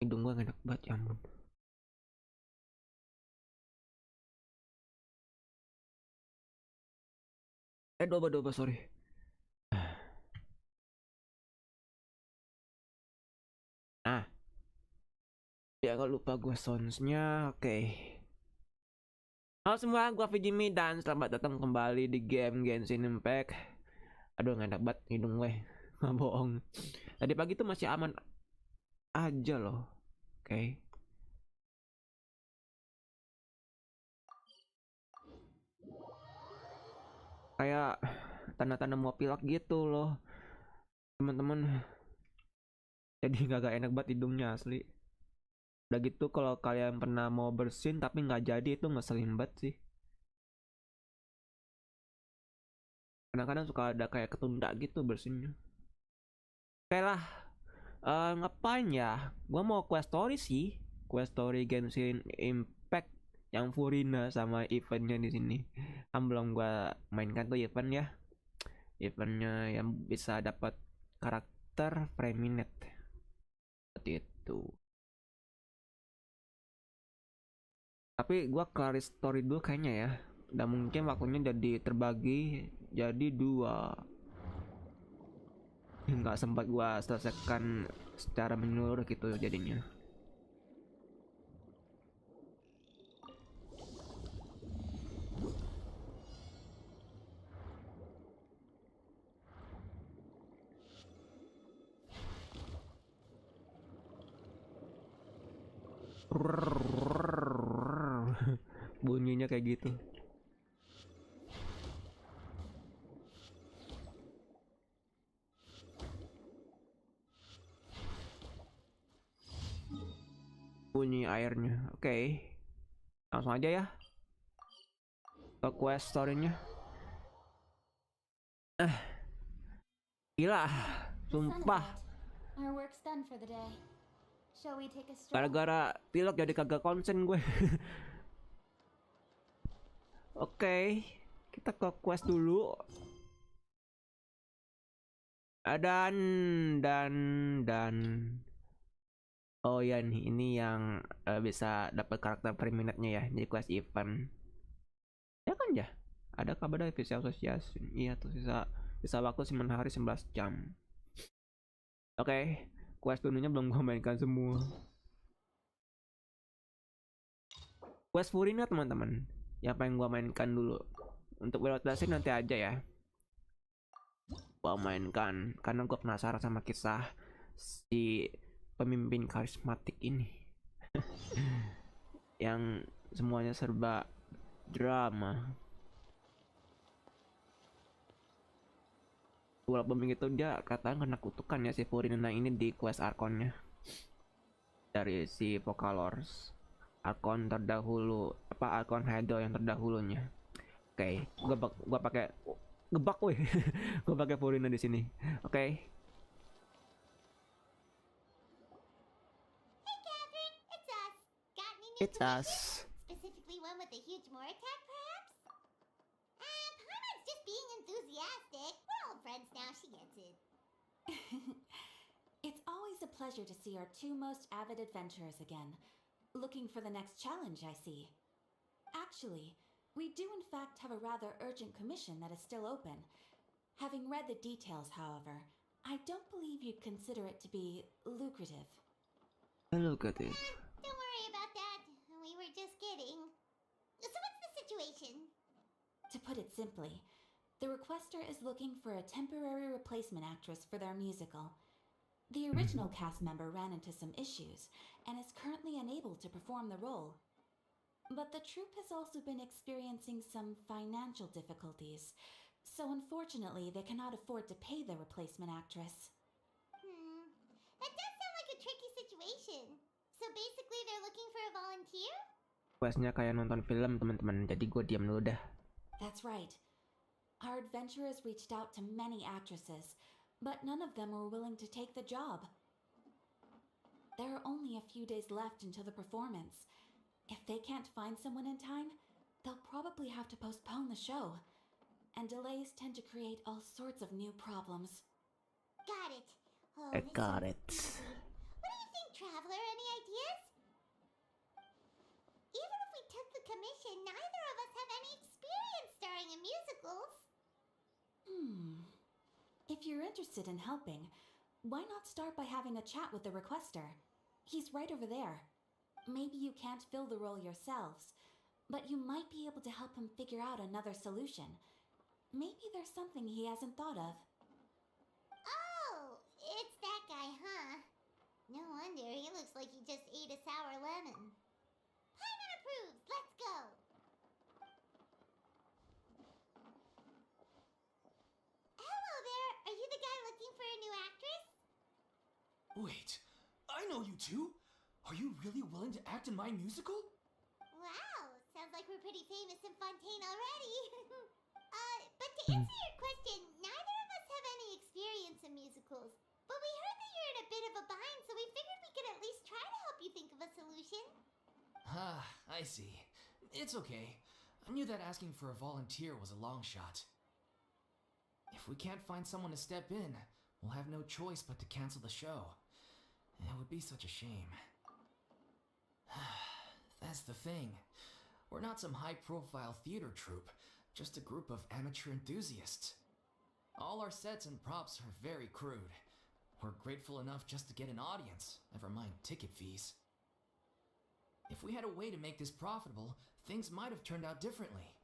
hidung gue enak banget, ya ampun. Doba sorry. Nah, ya kalau lupa gue soundsnya. Oke. Halo semua, gue FiziMeds dan selamat datang kembali di game Genshin Impact. Aduh, nggak enak banget hidung gue. Nggak bohong. Tadi pagi tuh masih aman aja loh. Oke. Kayak tanda-tanda mau pilek gitu loh, teman-teman. Jadi nggak enak banget hidungnya asli. Udah gitu kalau kalian pernah mau bersin tapi nggak jadi, itu ngeselin banget sih. Kadang-kadang suka ada kayak ketunda gitu bersinnya. Oke lah, ngapain ya? Gua mau quest story sih, quest story Genshin Impact yang Furina sama eventnya di sini. Kan belum gua mainkan tuh event ya, eventnya yang bisa dapat karakter FiziNate seperti itu. Tapi gua kelar story dulu kayaknya ya. Dan mungkin waktunya jadi terbagi jadi 2. Nggak sempat gua selesaikan secara menyeluruh gitu jadinya. Bunyinya kayak gitu. Bunyi airnya. Oke. Langsung aja ya ke quest story-nya. Gila, sumpah. Gara-gara pilek jadi kagak konsen gue. Oke, kita ke quest dulu. Dan oh ya nih, ini yang bisa dapat karakter per minute-nya ya di quest event. Ya kan ya? Ada kabar dari visi asosiasi. Iya tuh sisa waktu 9 hari 11 jam. Oke, quest dulunya belum gue mainkan semua. Quest Furina teman-teman, yang pengen gue mainkan dulu. Untuk prioritasnya nanti aja ya. Gue mainkan karena gue penasaran sama kisah si pemimpin karismatik ini. Yang semuanya serba drama. Walaupun begitu dia katanya kena kutukan ya si Furina ini di quest Arkonnya dari si Vocalors, Arkon terdahulu, apa Arkon Hydro yang terdahulunya. Oke, gua pakai gebak weh. Gua pakai Furina di sini. Oke. Hey Catherine, it's us. Got any new It's us. Specifically one with a huge more attack, perhaps? Paimon's just being enthusiastic. We're all friends now, she gets it. It's always a pleasure to see our two most avid adventurers again. Looking for the next challenge, I see. Actually, we do in fact have a rather urgent commission that is still open. Having read the details, however, I don't believe you'd consider it to be lucrative. Lucrative. Don't worry about that. We were just kidding. So what's the situation? To put it simply, the requester is looking for a temporary replacement actress for their musical. The original cast member ran into some issues and is currently unable to perform the role. But the troupe has also been experiencing some financial difficulties, so unfortunately they cannot afford to pay the replacement actress. That does sound like a tricky situation. So basically they're looking for a volunteer? Questnya kayak nonton film teman-teman, jadi gue diam dulu dah. That's right. Our adventurers reached out to many actresses, but none of them were willing to take the job. There are only a few days left until the performance. If they can't find someone in time, they'll probably have to postpone the show. And delays tend to create all sorts of new problems. Got it. Oh, I got it. What do you think, Traveler? Any admission, neither of us have any experience starring in musicals. If you're interested in helping, why not start by having a chat with the requester? He's right over there. Maybe you can't fill the role yourselves, but you might be able to help him figure out another solution. Maybe there's something he hasn't thought of. Oh, it's that guy, huh? No wonder, he looks like he just ate a sour lemon. Paimon approves, let's go! Hello there, are you the guy looking for a new actress? Wait, I know you two! Are you really willing to act in my musical? Wow, sounds like we're pretty famous in Fontaine already. But to answer your question, neither of us have any experience in musicals. But we heard that you're in a bit of a bind, so we figured we could at least try to help you think of a solution. Ah, I see. It's okay. I knew that asking for a volunteer was a long shot. If we can't find someone to step in, we'll have no choice but to cancel the show. It would be such a shame. That's the thing. We're not some high-profile theater troupe, just a group of amateur enthusiasts. All our sets and props are very crude. We're grateful enough just to get an audience, never mind ticket fees. If we had a way to make this profitable, things might have turned out differently.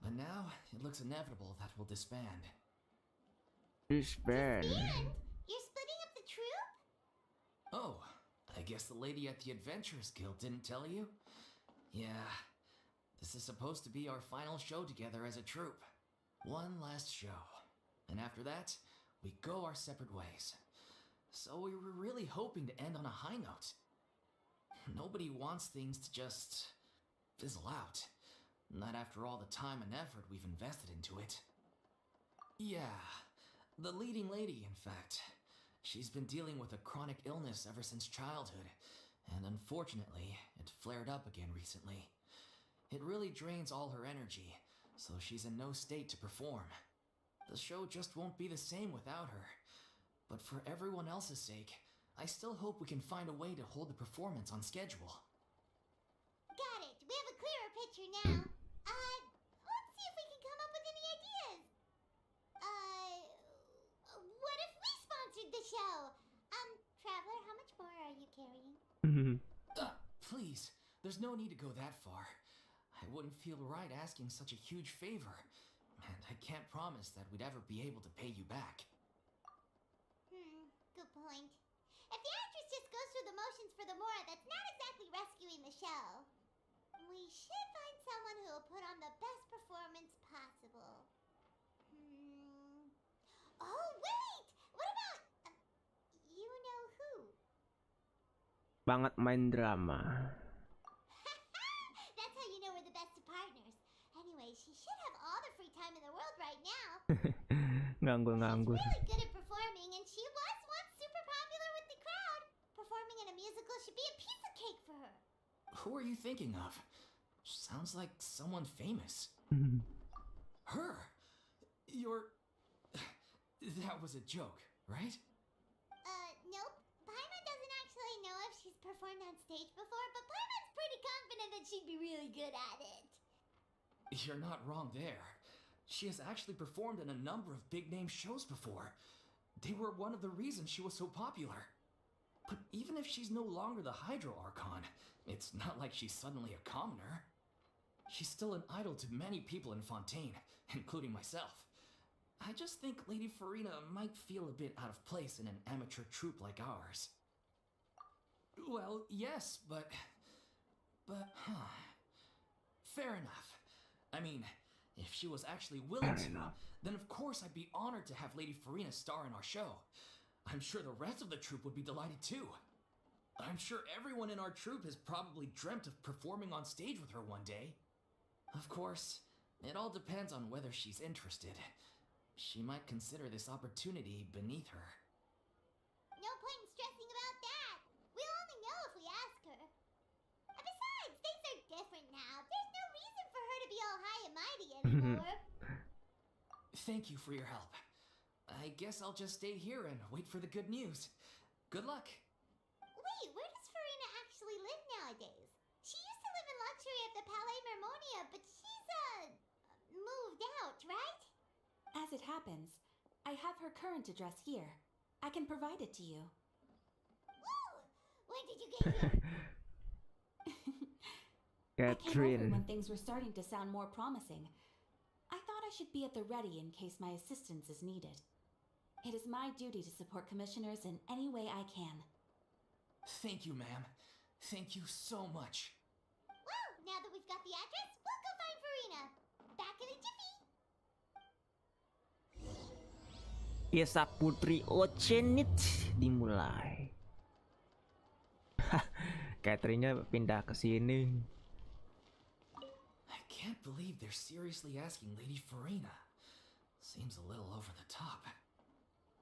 But now, it looks inevitable that we'll disband. Disband. And you're splitting up the troupe? Oh, I guess the lady at the Adventurers Guild didn't tell you? Yeah, this is supposed to be our final show together as a troupe. One last show. And after that, we go our separate ways. So we were really hoping to end on a high note. Nobody wants things to just fizzle out. Not after all the time and effort we've invested into it. Yeah, the leading lady, in fact. She's been dealing with a chronic illness ever since childhood, and unfortunately, it flared up again recently. It really drains all her energy, so she's in no state to perform. The show just won't be the same without her. But for everyone else's sake, I still hope we can find a way to hold the performance on schedule. Got it. We have a clearer picture now. Let's see if we can come up with any ideas. What if we sponsored the show? Traveler, how much more are you carrying? Please, there's no need to go that far. I wouldn't feel right asking such a huge favor, and I can't promise that we'd ever be able to pay you back. Good point. If the actress just goes through the motions for the Mora, that's not exactly rescuing the show. We should find someone who will put on the best performance possible. Oh, wait! What about... you know who? Banget main drama. That's how you know we're the best of partners. Anyway, she should have all the free time in the world right now. Nganggur-nganggur. She's really good at performing, and she was once super popular with the crowd. Performing in a musical should be a piece of cake for her. Who are you thinking of? Sounds like someone famous. Her? You're... That was a joke, right? Nope. Paimon doesn't actually know if she's performed on stage before, but Paimon's pretty confident that she'd be really good at it. You're not wrong there. She has actually performed in a number of big-name shows before. They were one of the reasons she was so popular. But even if she's no longer the Hydro Archon, it's not like she's suddenly a commoner. She's still an idol to many people in Fontaine, including myself. I just think Lady Farina might feel a bit out of place in an amateur troupe like ours. Well, yes, but... Fair enough. I mean, if she was actually willing to, then of course I'd be honored to have Lady Farina star in our show. I'm sure the rest of the troupe would be delighted too. I'm sure everyone in our troupe has probably dreamt of performing on stage with her one day. Of course, it all depends on whether she's interested. She might consider this opportunity beneath her. No point in stressing about that. We'll only know if we ask her. Besides, things are different now. There's no reason for her to be all high and mighty anymore. Thank you for your help. I guess I'll just stay here and wait for the good news. Good luck. Wait, where does Farina actually live nowadays? She used to live in luxury at the Palais Marmora Sonia, but she's, moved out, right? As it happens, I have her current address here. I can provide it to you. Woo! When did you get here? I came over Catherine. when things were starting to sound more promising. I thought I should be at the ready in case my assistance is needed. It is my duty to support commissioners in any way I can. Thank you, ma'am. Thank you so much. Well, now that we've got the address, we'll go find Farina. Back in a jiffy. Kisah Putri Ocenit dimulai. Catherine-nya pindah ke sini. I can't believe they're seriously asking Lady Farina. Seems a little over the top.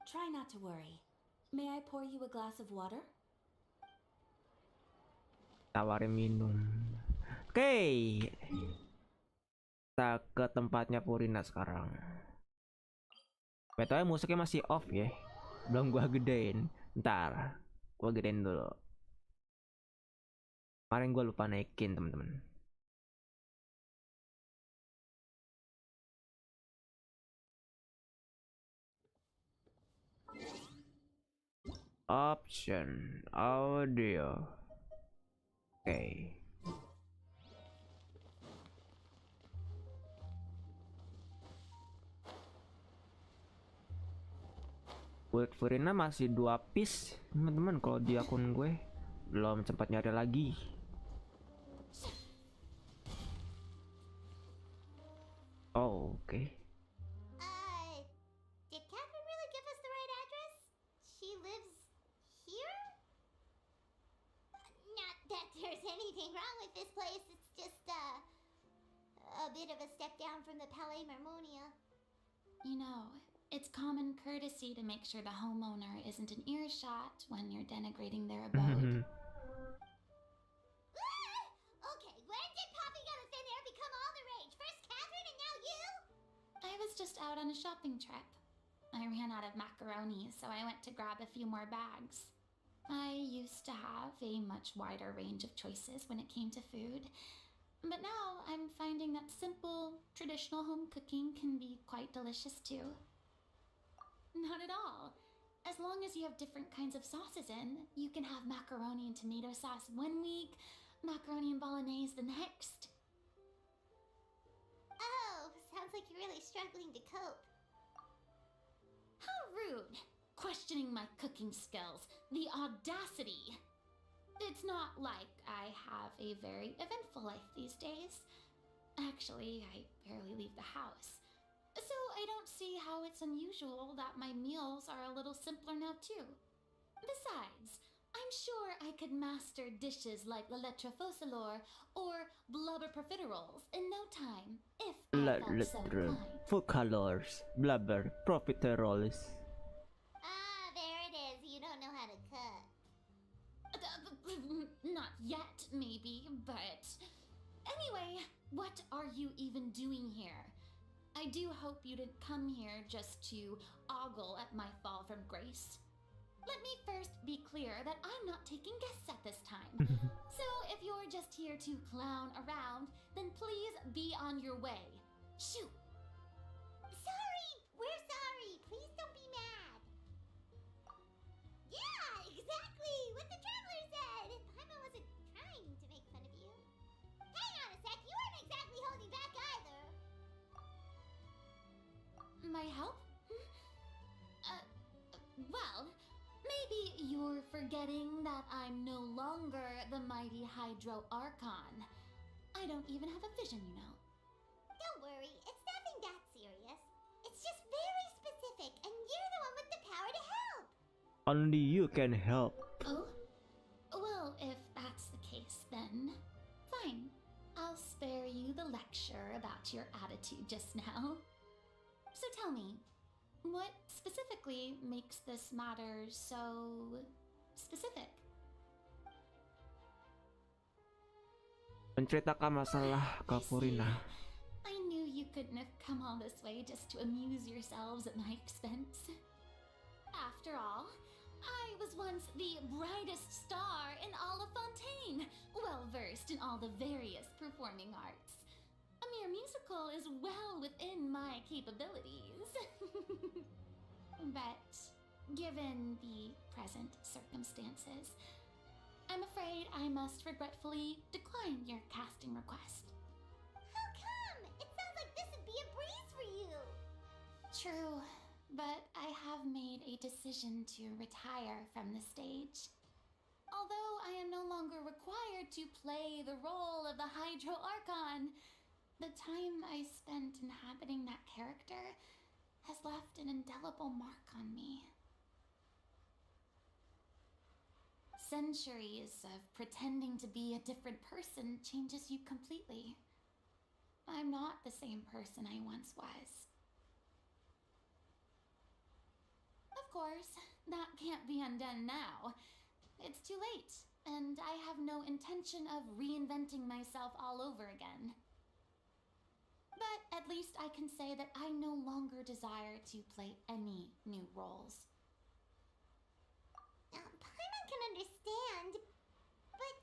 Try not to worry. May I pour you a glass of water? Tawarin minum. Oke. Kita ke tempatnya Purina sekarang. BTW musiknya masih off ya. Belum gua gedein. Ntar gua gedein dulu. Kemarin gua lupa naikin, teman-teman. Option audio. Oke. Buat Farina masih 2 piece, teman-teman. Kalau di akun gue belum sempat nyari lagi. Oh, oke. Did Catherine really give us the right address? She lives here? Not that there's anything wrong with this place. It's just, a bit of a step down from the Palais Marmonia. You know, it's common courtesy to make sure the homeowner isn't in earshot when you're denigrating their abode. Okay, when did popping out of thin air become all the rage? First Catherine and now you? I was just out on a shopping trip. I ran out of macaroni, so I went to grab a few more bags. I used to have a much wider range of choices when it came to food, but now I'm finding that simple, traditional home cooking can be quite delicious too. Not at all. As long as you have different kinds of sauces in, you can have macaroni and tomato sauce one week, macaroni and bolognese the next. Oh, sounds like you're really struggling to cope. How rude! Questioning my cooking skills. The audacity! It's not like I have a very eventful life these days. Actually, I barely leave the house. So I don't see how it's unusual that my meals are a little simpler now too. Besides, I'm sure I could master dishes like la lettre faucilor or blubber profiteroles in no time, if I felt so inclined. Full colors, blubber, profiteroles. Ah, there it is. You don't know how to cook. Not yet, maybe, but... Anyway, what are you even doing here? I do hope you didn't come here just to ogle at my fall from grace. Let me first be clear that I'm not taking guests at this time. So if you're just here to clown around, then please be on your way. Shoot! Sorry! We're sorry! Please don't be mad! Yeah, exactly! What the traveler said! Paimon wasn't trying to make fun of you. Hang on a sec, you weren't exactly holding back either! My help? Well, maybe you're forgetting that I'm no longer the mighty Hydro Archon. I don't even have a vision, you know. Don't worry, it's nothing that serious. It's just very specific, and you're the one with the power to help! Only you can help. Oh? Well, if that's the case, then fine. I'll spare you the lecture about your attitude just now. So tell me, what specifically makes this matter so specific? Menceritakan masalah ke I see. Farina. I knew you couldn't have come all this way just to amuse yourselves at my expense. After all, I was once the brightest star in all of Fontaine, well versed in all the various performing arts. musical is well within my capabilities. But given the present circumstances, I'm afraid I must regretfully decline your casting request. How come? It sounds like this would be a breeze for you. True, but I have made a decision to retire from the stage. Although I am no longer required to play the role of the Hydro Archon, the time I spent inhabiting that character has left an indelible mark on me. Centuries of pretending to be a different person changes you completely. I'm not the same person I once was. Of course, that can't be undone now. It's too late, and I have no intention of reinventing myself all over again. But at least I can say that I no longer desire to play any new roles. Paimon can understand, but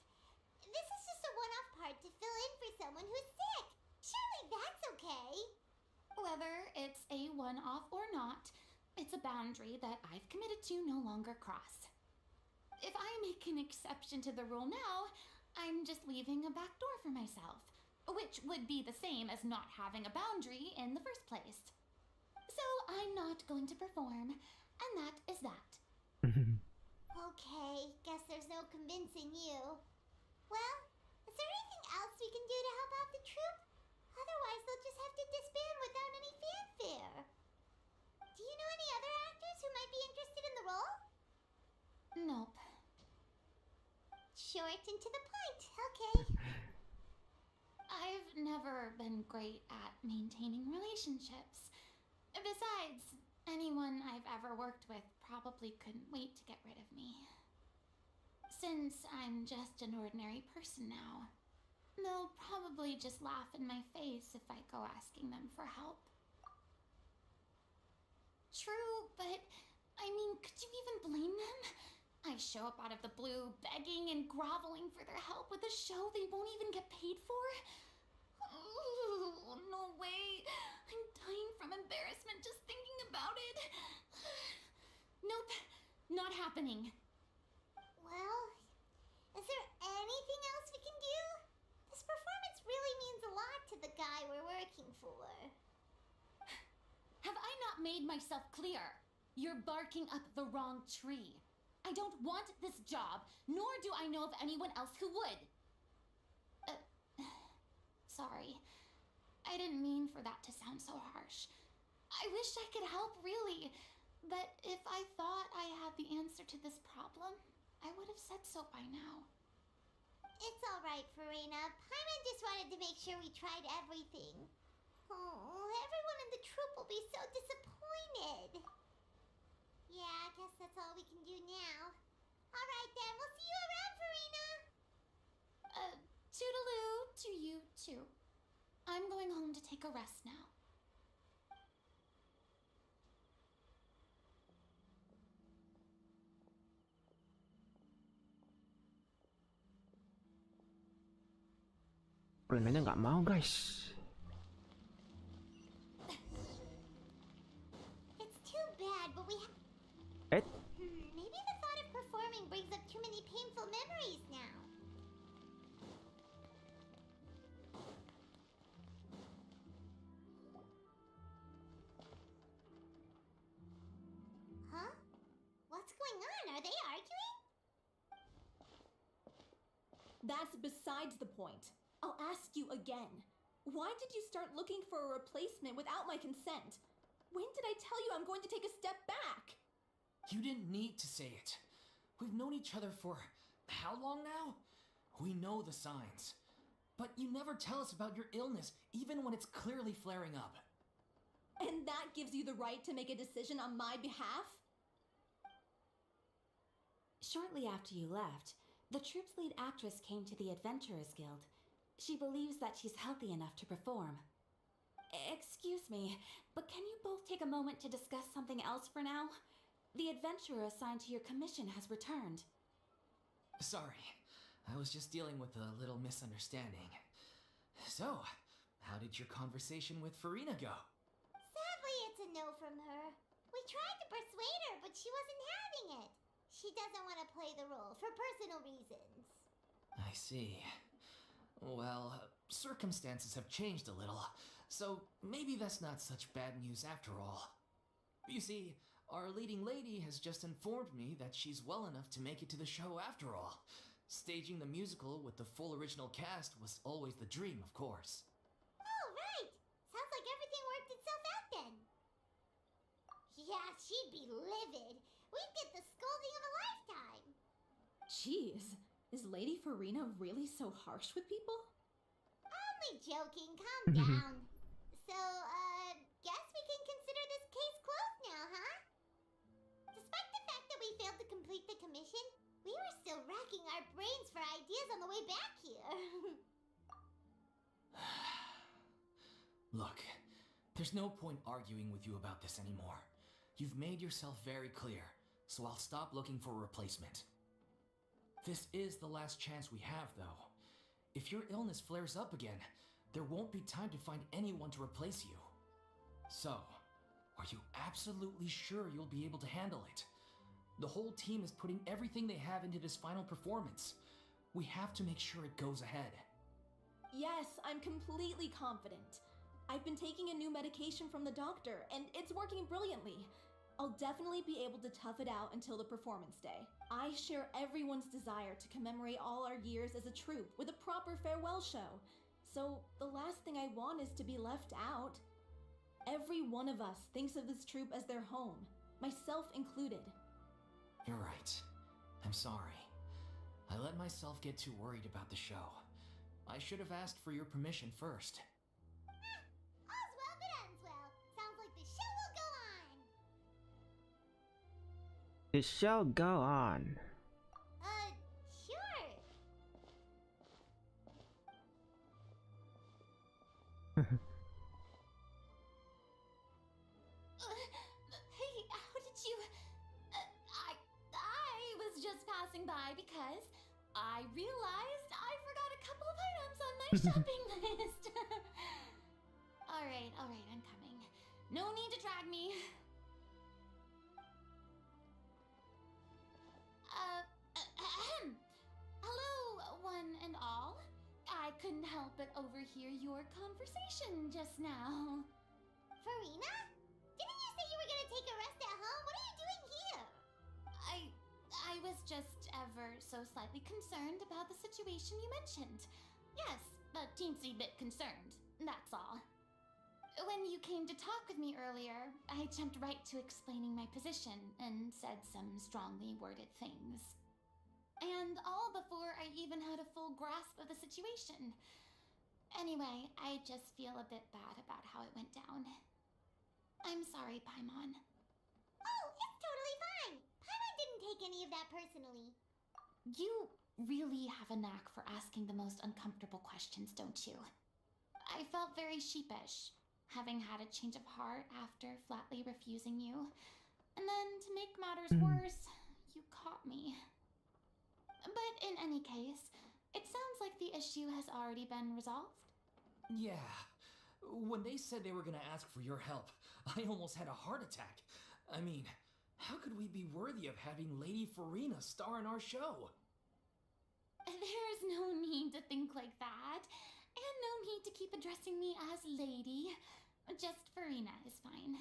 this is just a one-off part to fill in for someone who's sick. Surely that's okay. Whether it's a one-off or not, it's a boundary that I've committed to no longer cross. If I make an exception to the rule now, I'm just leaving a back door for myself, which would be the same as not having a boundary in the first place. So I'm not going to perform, and that is that. Okay, guess there's no convincing you. Well, is there anything else we can do to help out the troupe? Otherwise, they'll just have to disband without any fanfare. Do you know any other actors who might be interested in the role? Nope. Short and to the point, okay. I've never been great at maintaining relationships. Besides, anyone I've ever worked with probably couldn't wait to get rid of me. Since I'm just an ordinary person now, they'll probably just laugh in my face if I go asking them for help. True, but I mean, could you even blame them? I show up out of the blue, begging and groveling for their help with a show they won't even get paid for? Ooh, no way. I'm dying from embarrassment just thinking about it. Nope, not happening. Well, is there anything else we can do? This performance really means a lot to the guy we're working for. Have I not made myself clear? You're barking up the wrong tree. I don't want this job, nor do I know of anyone else who would. Sorry. I didn't mean for that to sound so harsh. I wish I could help, really. But if I thought I had the answer to this problem, I would have said so by now. It's alright, Farina. Paimon just wanted to make sure we tried everything. Oh, everyone in the troupe will be so disappointed. Yeah, I guess that's all we can do now. Alright then, we'll see you around, Farina! Toodaloo to you, too. I'm going home to take a rest now. Renanya nggak mau, guys. It's too bad, but we maybe the thought of performing brings up too many painful memories now. Huh? What's going on? Are they arguing? That's besides the point. I'll ask you again. Why did you start looking for a replacement without my consent? When did I tell you I'm going to take a step back? You didn't need to say it. We've known each other for how long now? We know the signs. But you never tell us about your illness, even when it's clearly flaring up. And that gives you the right to make a decision on my behalf? Shortly after you left, the troupe's lead actress came to the Adventurers Guild. She believes that she's healthy enough to perform. Excuse me, but can you both take a moment to discuss something else for now? The adventurer assigned to your commission has returned. Sorry, I was just dealing with a little misunderstanding. So, How did your conversation with Farina go? Sadly, it's a no from her. We tried to persuade her, but she wasn't having it. She doesn't want to play the role for personal reasons. I see. Well, circumstances have changed a little, so maybe that's not such bad news after all. You see, our leading lady has just informed me that she's well enough to make it to the show after all. Staging the musical with the full original cast was always the dream, of course. Oh, right. Sounds like everything worked itself out then. Yeah, she'd be livid. We'd get the scolding of a lifetime. Jeez, is Lady Farina really so harsh with people? Only joking. Calm down. So, guess we can consider this case closed now, huh? Despite the fact that we failed to complete the commission, we were still racking our brains for ideas on the way back here. Look, there's no point arguing with you about this anymore. You've made yourself very clear, so I'll stop looking for a replacement. This is the last chance we have, though. If your illness flares up again, there won't be time to find anyone to replace you. So, are you absolutely sure you'll be able to handle it? The whole team is putting everything they have into this final performance. We have to make sure it goes ahead. Yes, I'm completely confident. I've been taking a new medication from the doctor, and it's working brilliantly. I'll definitely be able to tough it out until the performance day. I share everyone's desire to commemorate all our years as a troupe with a proper farewell show. So the last thing I want is to be left out. Every one of us thinks of this troupe as their home, myself included. You're right. I'm sorry. I let myself get too worried about the show. I should have asked for your permission first. All's well that ends well. Sounds like the show will go on. The show go on. Sure. Hey, how did you... I was just passing by because I realized I forgot a couple of items on my shopping list. Alright, I'm coming. No need to drag me. Hello, one and all. I couldn't help but overhear your conversation just now. Farina? Didn't you say you were gonna take a rest at home? What are you doing here? I was just ever so slightly concerned about the situation you mentioned. Yes, a teensy bit concerned, that's all. When you came to talk with me earlier, I jumped right to explaining my position and said some strongly worded things. And all before I even had a full grasp of the situation. Anyway, I just feel a bit bad about how it went down. I'm sorry, Paimon. Oh, it's totally fine. Paimon didn't take any of that personally. You really have a knack for asking the most uncomfortable questions, don't you? I felt very sheepish, having had a change of heart after flatly refusing you. And then, to make matters worse, you caught me. But in any case, it sounds like the issue has already been resolved. Yeah. When they said they were gonna ask for your help, I almost had a heart attack. I mean, how could we be worthy of having Lady Farina star in our show? There's no need to think like that, and no need to keep addressing me as lady. Just Farina is fine.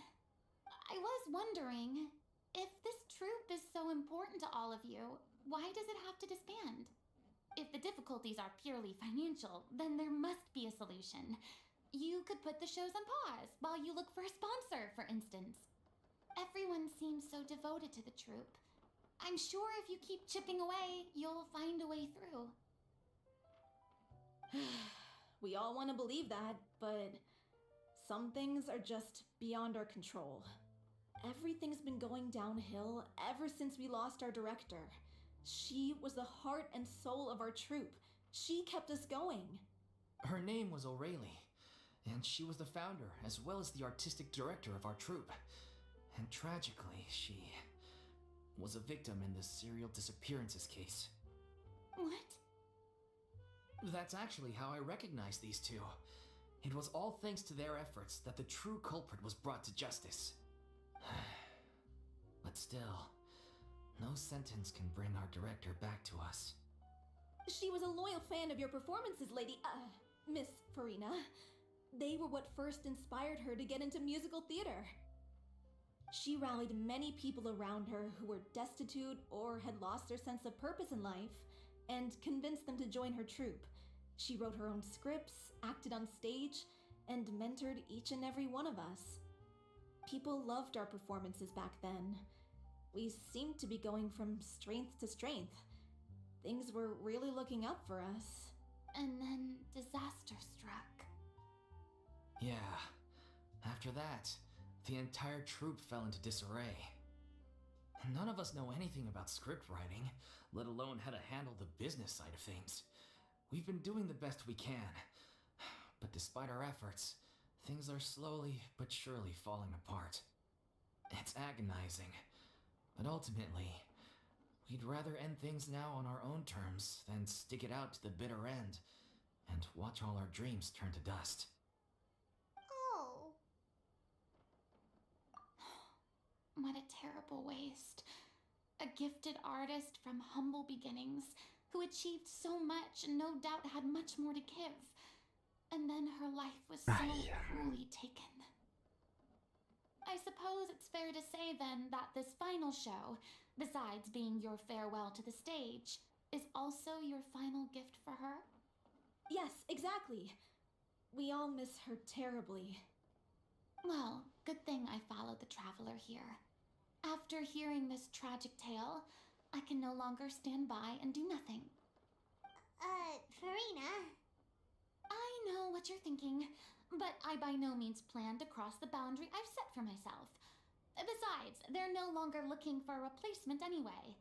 I was wondering, if this troupe is so important to all of you, why does it have to disband? If the difficulties are purely financial, then there must be a solution. You could put the shows on pause while you look for a sponsor, for instance. Everyone seems so devoted to the troupe. I'm sure if you keep chipping away, you'll find a way through. We all want to believe that, but some things are just beyond our control. Everything's been going downhill ever since we lost our director. She was the heart and soul of our troupe. She kept us going. Her name was O'Reilly, and she was the founder as well as the artistic director of our troupe. And tragically, she was a victim in the serial disappearances case. What? That's actually how I recognize these two. It was all thanks to their efforts that the true culprit was brought to justice. But still, no sentence can bring our director back to us. She was a loyal fan of your performances, Miss Farina. They were what first inspired her to get into musical theater. She rallied many people around her who were destitute or had lost their sense of purpose in life, and convinced them to join her troupe. She wrote her own scripts, acted on stage, and mentored each and every one of us. People loved our performances back then. We seemed to be going from strength to strength. Things were really looking up for us. And then disaster struck. Yeah. After that, the entire troupe fell into disarray. None of us know anything about script writing, let alone how to handle the business side of things. We've been doing the best we can, but despite our efforts, things are slowly but surely falling apart. It's agonizing, but ultimately, we'd rather end things now on our own terms than stick it out to the bitter end and watch all our dreams turn to dust. Oh. What a terrible waste. A gifted artist from humble beginnings who achieved so much and no doubt had much more to give. And then her life was so cruelly taken. I suppose it's fair to say then that this final show, besides being your farewell to the stage, is also your final gift for her? Yes, exactly. We all miss her terribly. Well, good thing I followed the traveler here. After hearing this tragic tale, I can no longer stand by and do nothing. Farina. I know what you're thinking, but I by no means plan to cross the boundary I've set for myself. Besides, they're no longer looking for a replacement anyway.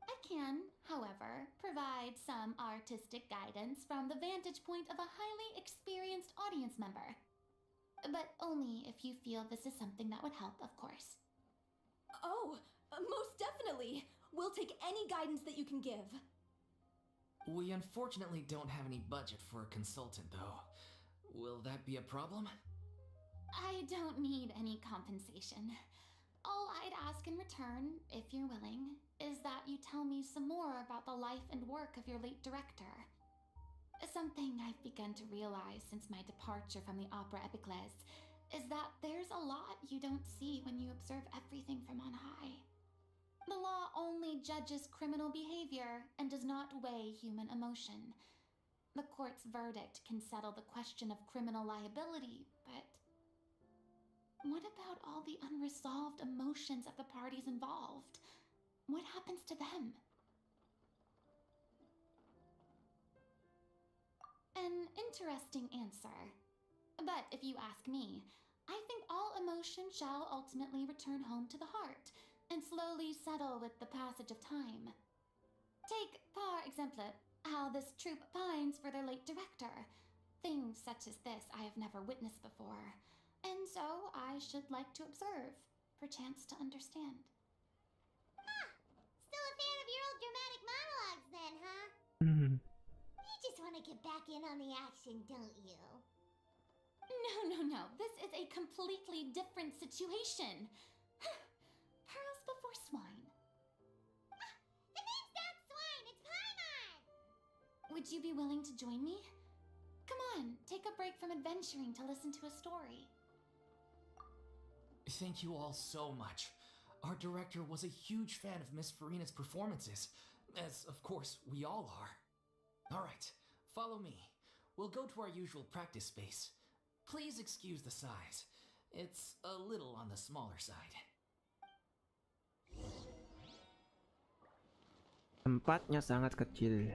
I can, however, provide some artistic guidance from the vantage point of a highly experienced audience member. But only if you feel this is something that would help, of course. Oh, most definitely. We'll take any guidance that you can give. We unfortunately don't have any budget for a consultant, though. Will that be a problem? I don't need any compensation. All I'd ask in return, if you're willing, is that you tell me some more about the life and work of your late director. Something I've begun to realize since my departure from the Opera Epiclese is that there's a lot you don't see when you observe everything from on high. The law only judges criminal behavior and does not weigh human emotion. The court's verdict can settle the question of criminal liability, but what about all the unresolved emotions of the parties involved? What happens to them? An interesting answer. But if you ask me, I think all emotion shall ultimately return home to the heart and slowly settle with the passage of time. Take, par exemple, how this troupe pines for their late director. Things such as this I have never witnessed before, and so I should like to observe, perchance to understand. Still a fan of your old dramatic monologues then, huh? Hmm. You just want to get back in on the action, don't you? No. This is a completely different situation. Pearls before swine. The name's not Swine, it's Paimon! Would you be willing to join me? Come on, take a break from adventuring to listen to a story. Thank you all so much. Our director was a huge fan of Miss Farina's performances, as of course we all are. Alright, follow me. We'll go to our usual practice space. Please excuse the size. It's a little on the smaller side. Tempatnya sangat kecil.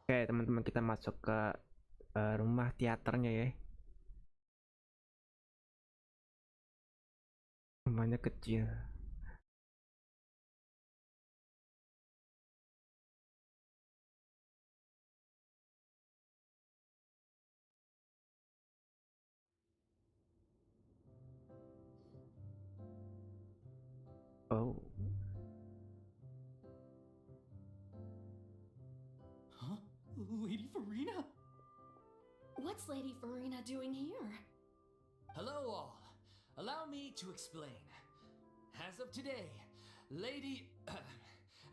Oke, teman-teman, kita masuk ke rumah teaternya ya. namanya kecil. Oh. Huh? Lady Farina? What's Lady Farina doing here? Hello, all. Allow me to explain. As of today, Lady.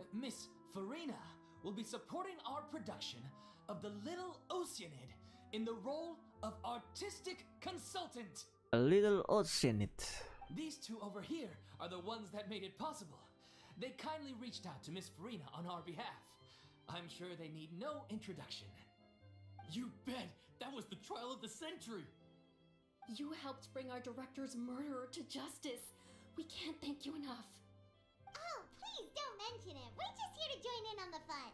Miss Farina will be supporting our production of The Little Oceanid in the role of artistic consultant. A little oceanid. These two over here are the ones that made it possible. They kindly reached out to Miss Farina on our behalf. I'm sure they need no introduction. You bet! That was the trial of the century! You helped bring our director's murderer to justice. We can't thank you enough. Oh, please don't mention it. We're just here to join in on the fun.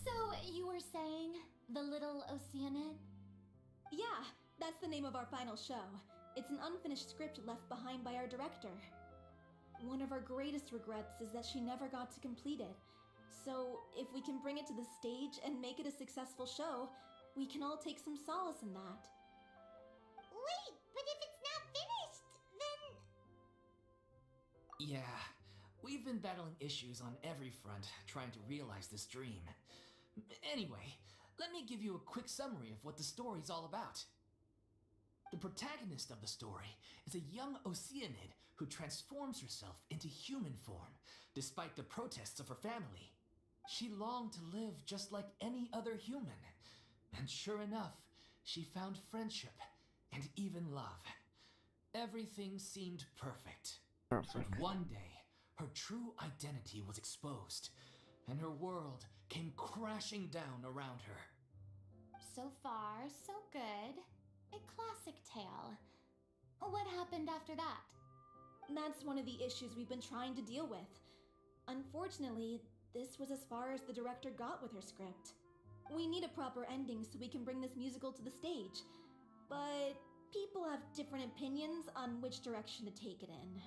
So, you were saying The Little Oceanid? Yeah, that's the name of our final show. It's an unfinished script left behind by our director. One of our greatest regrets is that she never got to complete it. So, if we can bring it to the stage and make it a successful show, we can all take some solace in that. Wait, but if it's not finished, then... Yeah, we've been battling issues on every front trying to realize this dream. Anyway, let me give you a quick summary of what the story's all about. The protagonist of the story is a young Oceanid who transforms herself into human form, despite the protests of her family. She longed to live just like any other human, and sure enough, she found friendship and even love. Everything seemed perfect. Perfect. But one day, her true identity was exposed, and her world came crashing down around her. So far, so good. A classic tale. What happened after that? That's one of the issues we've been trying to deal with. Unfortunately, this was as far as the director got with her script. We need a proper ending so we can bring this musical to the stage. But people have different opinions on which direction to take it in.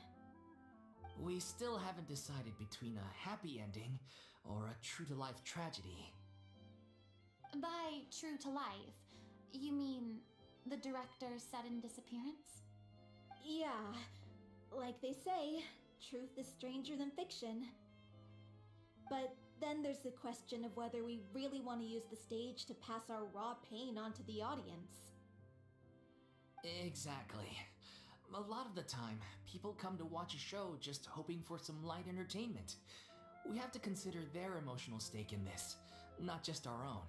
We still haven't decided between a happy ending or a true-to-life tragedy. By true to life, you mean the director's sudden disappearance? Yeah, like they say, truth is stranger than fiction. But then there's the question of whether we really want to use the stage to pass our raw pain onto the audience. Exactly. A lot of the time, people come to watch a show just hoping for some light entertainment. We have to consider their emotional stake in this, not just our own.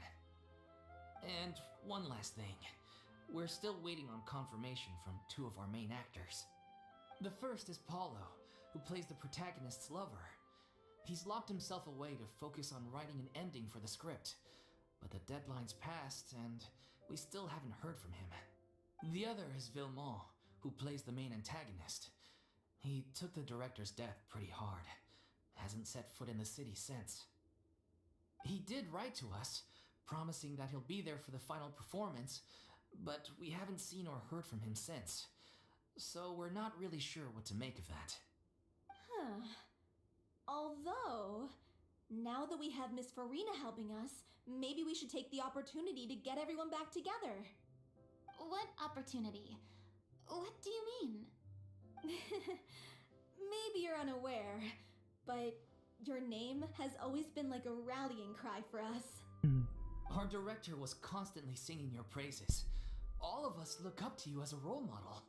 And one last thing. We're still waiting on confirmation from two of our main actors. The first is Paulo, who plays the protagonist's lover. He's locked himself away to focus on writing an ending for the script, but the deadline's passed and we still haven't heard from him. The other is Villemont, who plays the main antagonist. He took the director's death pretty hard. Hasn't set foot in the city since. He did write to us, promising that he'll be there for the final performance, but we haven't seen or heard from him since. So we're not really sure what to make of that. Huh. Although, now that we have Miss Farina helping us, maybe we should take the opportunity to get everyone back together. What opportunity? What do you mean? Maybe you're unaware, but your name has always been like a rallying cry for us. Our director was constantly singing your praises. All of us look up to you as a role model.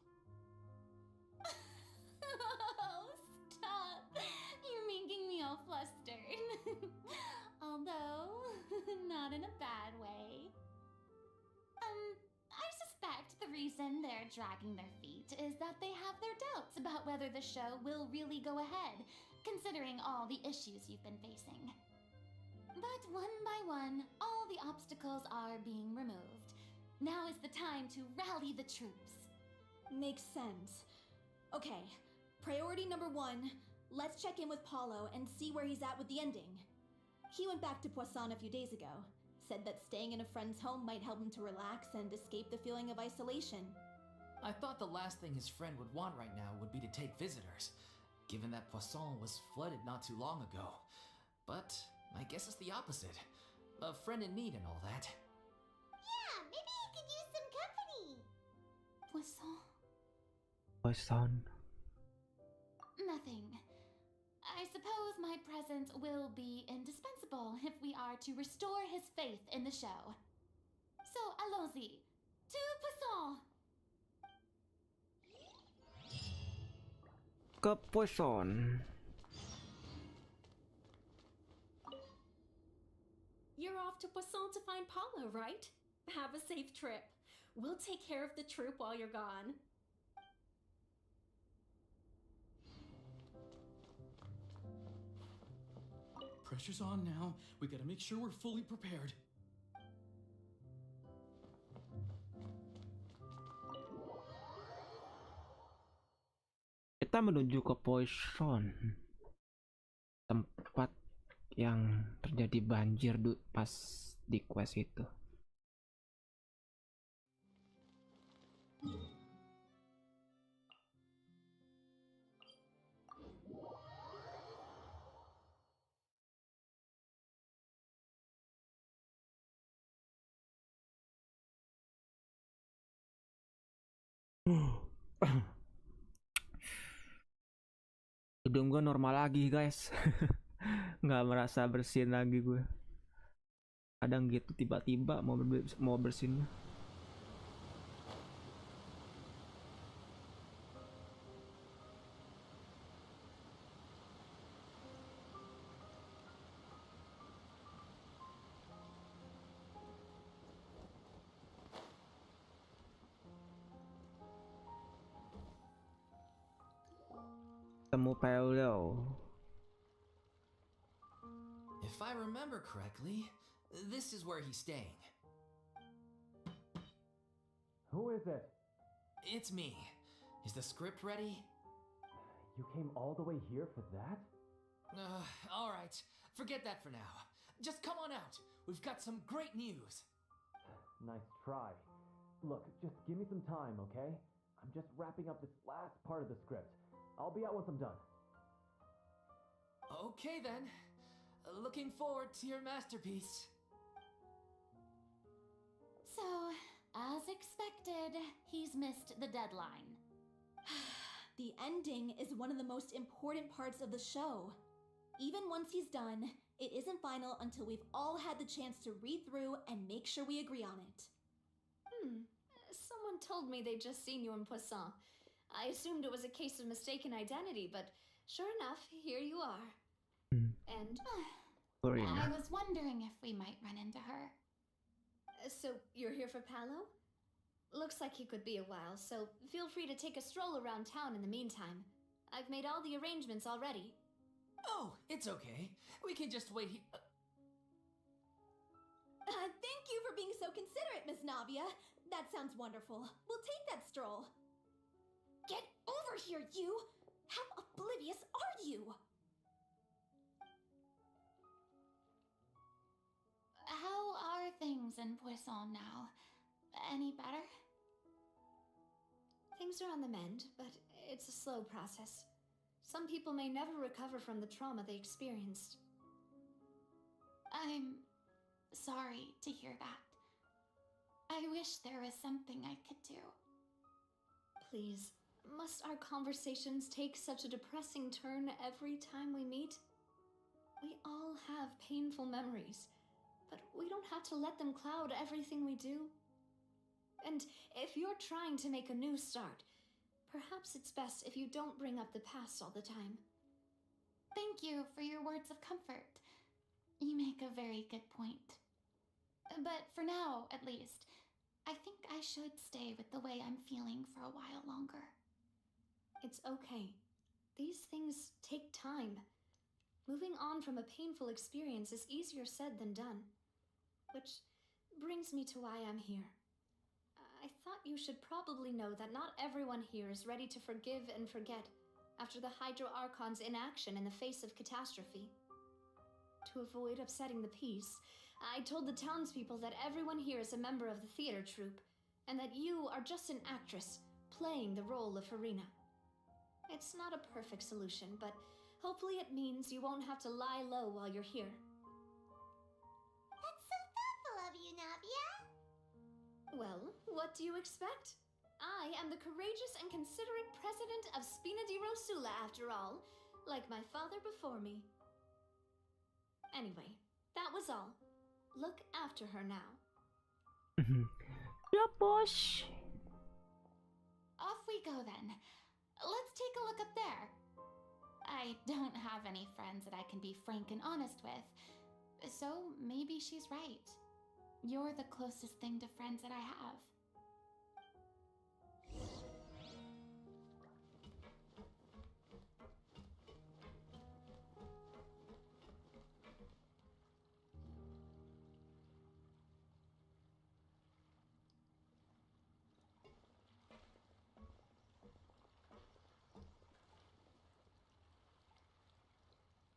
Oh, stop! You're making me all flustered. Although, not in a bad way. I suspect the reason they're dragging their feet is that they have their doubts about whether the show will really go ahead, considering all the issues you've been facing. But one by one, all the obstacles are being removed. Now is the time to rally the troops. Makes sense. Okay, priority number 1, let's check in with Paulo and see where he's at with the ending. He went back to Poisson a few days ago, said that staying in a friend's home might help him to relax and escape the feeling of isolation. I thought the last thing his friend would want right now would be to take visitors, given that Poisson was flooded not too long ago. But I guess it's the opposite. A friend in need and all that. Yeah, maybe he could use some company. Poisson? Poison. Nothing. I suppose my presence will be indispensable if we are to restore his faith in the show. So, allons-y. To Poisson! Ke Poison. You're off to Poisson to find Paulo, right? Have a safe trip. We'll take care of the troop while you're gone. Pressure's on now. We gotta make sure we're fully prepared. Kita menuju ke Poison, tempat yang terjadi banjir pas di quest itu. Hidung gue normal lagi guys. Nggak merasa bersin lagi gue. Kadang gitu tiba-tiba mau bersin. Temu Paulo. If I remember correctly, this is where he's staying. Who is it? It's me. Is the script ready? You came all the way here for that? Alright. Forget that for now. Just come on out. We've got some great news. Nice try. Look, just give me some time, okay? I'm just wrapping up this last part of the script. I'll be out once I'm done. Okay then. Looking forward to your masterpiece. So, as expected, he's missed the deadline. The ending is one of the most important parts of the show. Even once he's done, it isn't final until we've all had the chance to read through and make sure we agree on it. Someone told me they'd just seen you in Poisson. I assumed it was a case of mistaken identity, but sure enough, here you are. And I was wondering if we might run into her. so you're here for Paulo? Looks like he could be a while, so feel free to take a stroll around town in the meantime. I've made all the arrangements already. Oh, it's okay. We can just wait here. Thank you for being so considerate, Miss Navia. That sounds wonderful. We'll take that stroll. Get over here, you! How oblivious are you? How are things in Poisson now? Any better? Things are on the mend, but it's a slow process. Some people may never recover from the trauma they experienced. I'm sorry to hear that. I wish there was something I could do. Please, must our conversations take such a depressing turn every time we meet? We all have painful memories, but we don't have to let them cloud everything we do. And if you're trying to make a new start, perhaps it's best if you don't bring up the past all the time. Thank you for your words of comfort. You make a very good point. But for now, at least, I think I should stay with the way I'm feeling for a while longer. It's okay. These things take time. Moving on from a painful experience is easier said than done. Which brings me to why I'm here. I thought you should probably know that not everyone here is ready to forgive and forget after the Hydro Archon's inaction in the face of catastrophe. To avoid upsetting the peace, I told the townspeople that everyone here is a member of the theater troupe, and that you are just an actress, playing the role of Harina. It's not a perfect solution, but hopefully it means you won't have to lie low while you're here. That's so thoughtful of you, Navia. Well, what do you expect? I am the courageous and considerate president of Spina di Rosula, after all, like my father before me. Anyway, that was all. Look after her now. Yeah, boss. Off we go then. Let's take a look up there. I don't have any friends that I can be frank and honest with, so maybe she's right. You're the closest thing to friends that I have.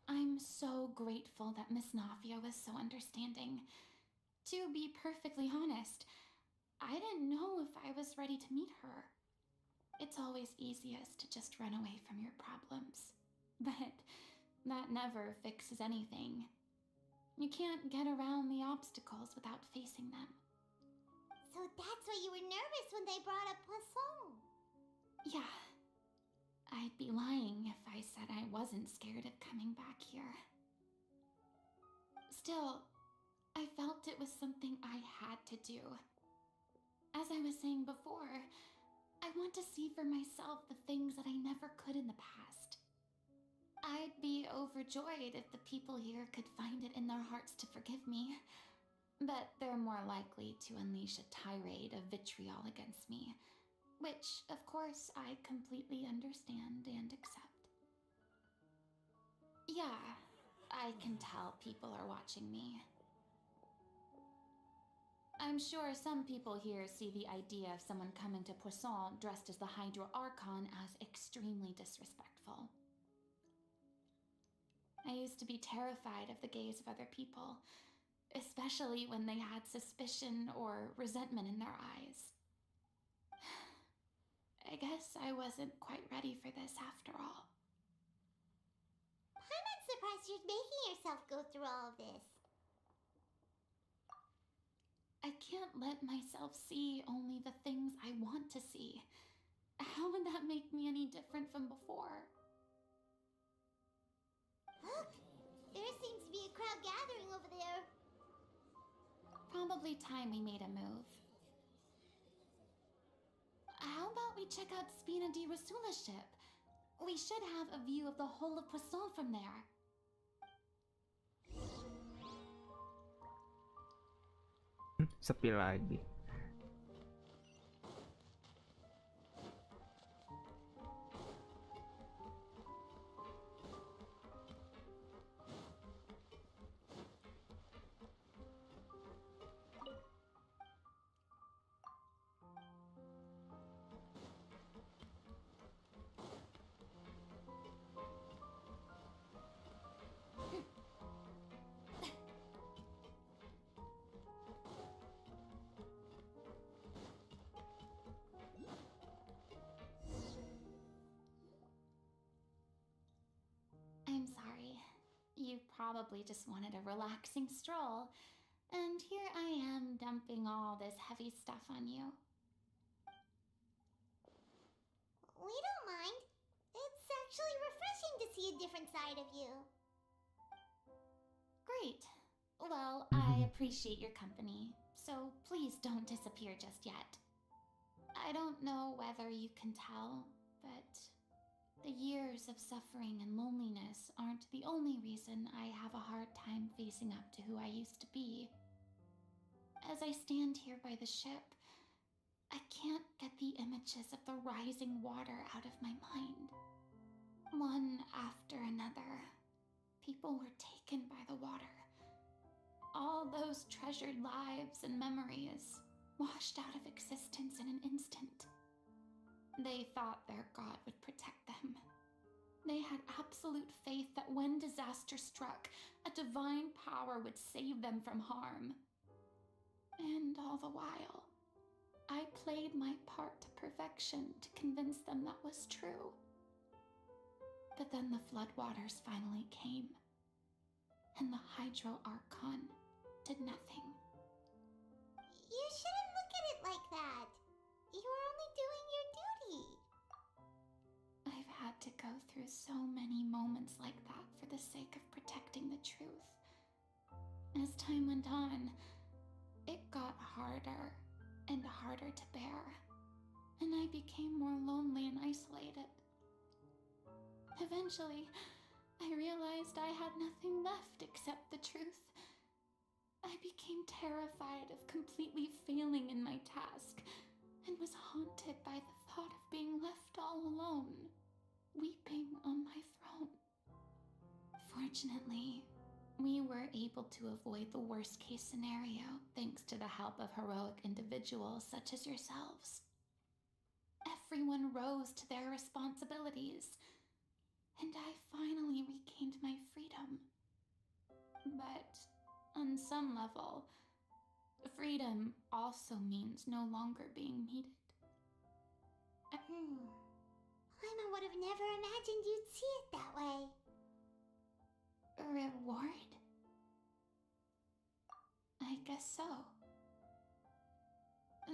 I'm so grateful that Miss Navia was so understanding. To be perfectly honest, I didn't know if I was ready to meet her. It's always easiest to just run away from your problems, but that never fixes anything. You can't get around the obstacles without facing them. So that's why you were nervous when they brought up Poisson. Yeah. I'd be lying if I said I wasn't scared of coming back here. Still, I felt it was something I had to do. As I was saying before, I want to see for myself the things that I never could in the past. I'd be overjoyed if the people here could find it in their hearts to forgive me, but they're more likely to unleash a tirade of vitriol against me, which, of course, I completely understand and accept. Yeah, I can tell people are watching me. I'm sure some people here see the idea of someone coming to Poisson dressed as the Hydro Archon as extremely disrespectful. I used to be terrified of the gaze of other people, especially when they had suspicion or resentment in their eyes. I guess I wasn't quite ready for this after all. I'm not surprised you're making yourself go through all of this. I can't let myself see only the things I want to see. How would that make me any different from before? Look! There seems to be a crowd gathering over there. Probably time we made a move. How about we check out Spina di Rosula's ship? We should have a view of the whole of Poisson from there. Sepi lagi. I'm sorry. You probably just wanted a relaxing stroll, and here I am dumping all this heavy stuff on you. We don't mind. It's actually refreshing to see a different side of you. Great. Well, I appreciate your company, so please don't disappear just yet. I don't know whether you can tell, but the years of suffering and loneliness aren't the only reason I have a hard time facing up to who I used to be. As I stand here by the ship, I can't get the images of the rising water out of my mind. One after another, people were taken by the water. All those treasured lives and memories washed out of existence in an instant. They thought their god would protect them. They had absolute faith that when disaster struck, a divine power would save them from harm. And all the while, I played my part to perfection to convince them that was true. But then the floodwaters finally came, and the Hydro Archon did nothing. You shouldn't look at it like that. You were only doing your duty. I've had to go through so many moments like that for the sake of protecting the truth. As time went on, it got harder and harder to bear, and I became more lonely and isolated. Eventually, I realized I had nothing left except the truth. I became terrified of completely failing in my task, and was haunted by the thought of being left all alone, weeping on my throne. Fortunately, we were able to avoid the worst-case scenario thanks to the help of heroic individuals such as yourselves. Everyone rose to their responsibilities, and I finally regained my freedom. But on some level, freedom also means no longer being needed. Paimon would have never imagined you'd see it that way. Reward? I guess so.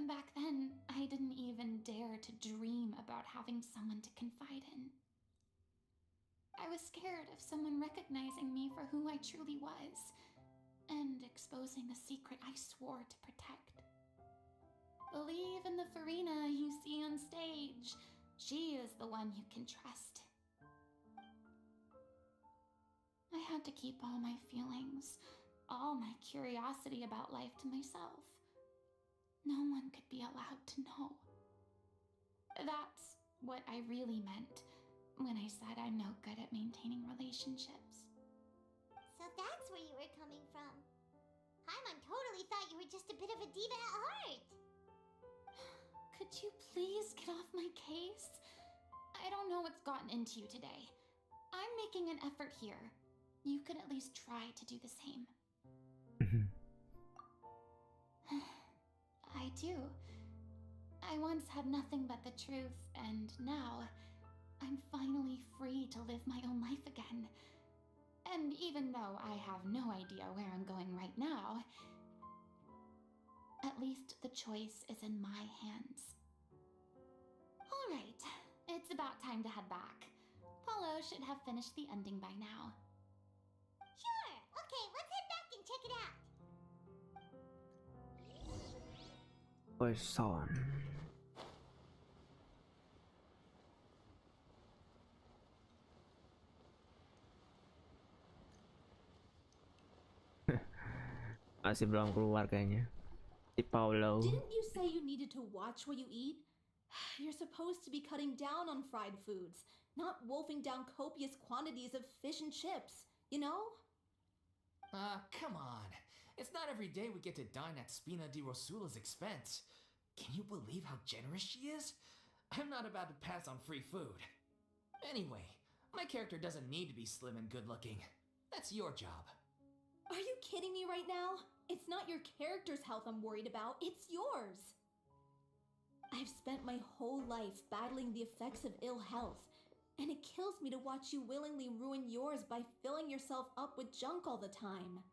Back then, I didn't even dare to dream about having someone to confide in. I was scared of someone recognizing me for who I truly was, and exposing the secret I swore to protect. Believe in the Farina you see on stage. She is the one you can trust. I had to keep all my feelings, all my curiosity about life to myself. No one could be allowed to know. That's what I really meant when I said I'm no good at maintaining relationships. So that's where you were coming from. Paimon totally thought you were just a bit of a diva at heart. Could you please get off my case? I don't know what's gotten into you today. I'm making an effort here. You could at least try to do the same. I do. I once had nothing but the truth, and now I'm finally free to live my own life again. And even though I have no idea where I'm going right now, at least the choice is in my hands. All right, it's about time to head back. Paulo should have finished the ending by now. Sure. Okay, let's head back and check it out. Person. Masih belum keluar kayaknya. Si Paulo. Didn't you say you needed to watch what you eat? You're supposed to be cutting down on fried foods, not wolfing down copious quantities of fish and chips, you know? Come on. It's not every day we get to dine at Spina di Rosula's expense. Can you believe how generous she is? I'm not about to pass on free food. Anyway, my character doesn't need to be slim and good-looking. That's your job. Are you kidding me right now? It's not your character's health I'm worried about, it's yours. I've spent my whole life battling the effects of ill health, and it kills me to watch you willingly ruin yours by filling yourself up with junk all the time.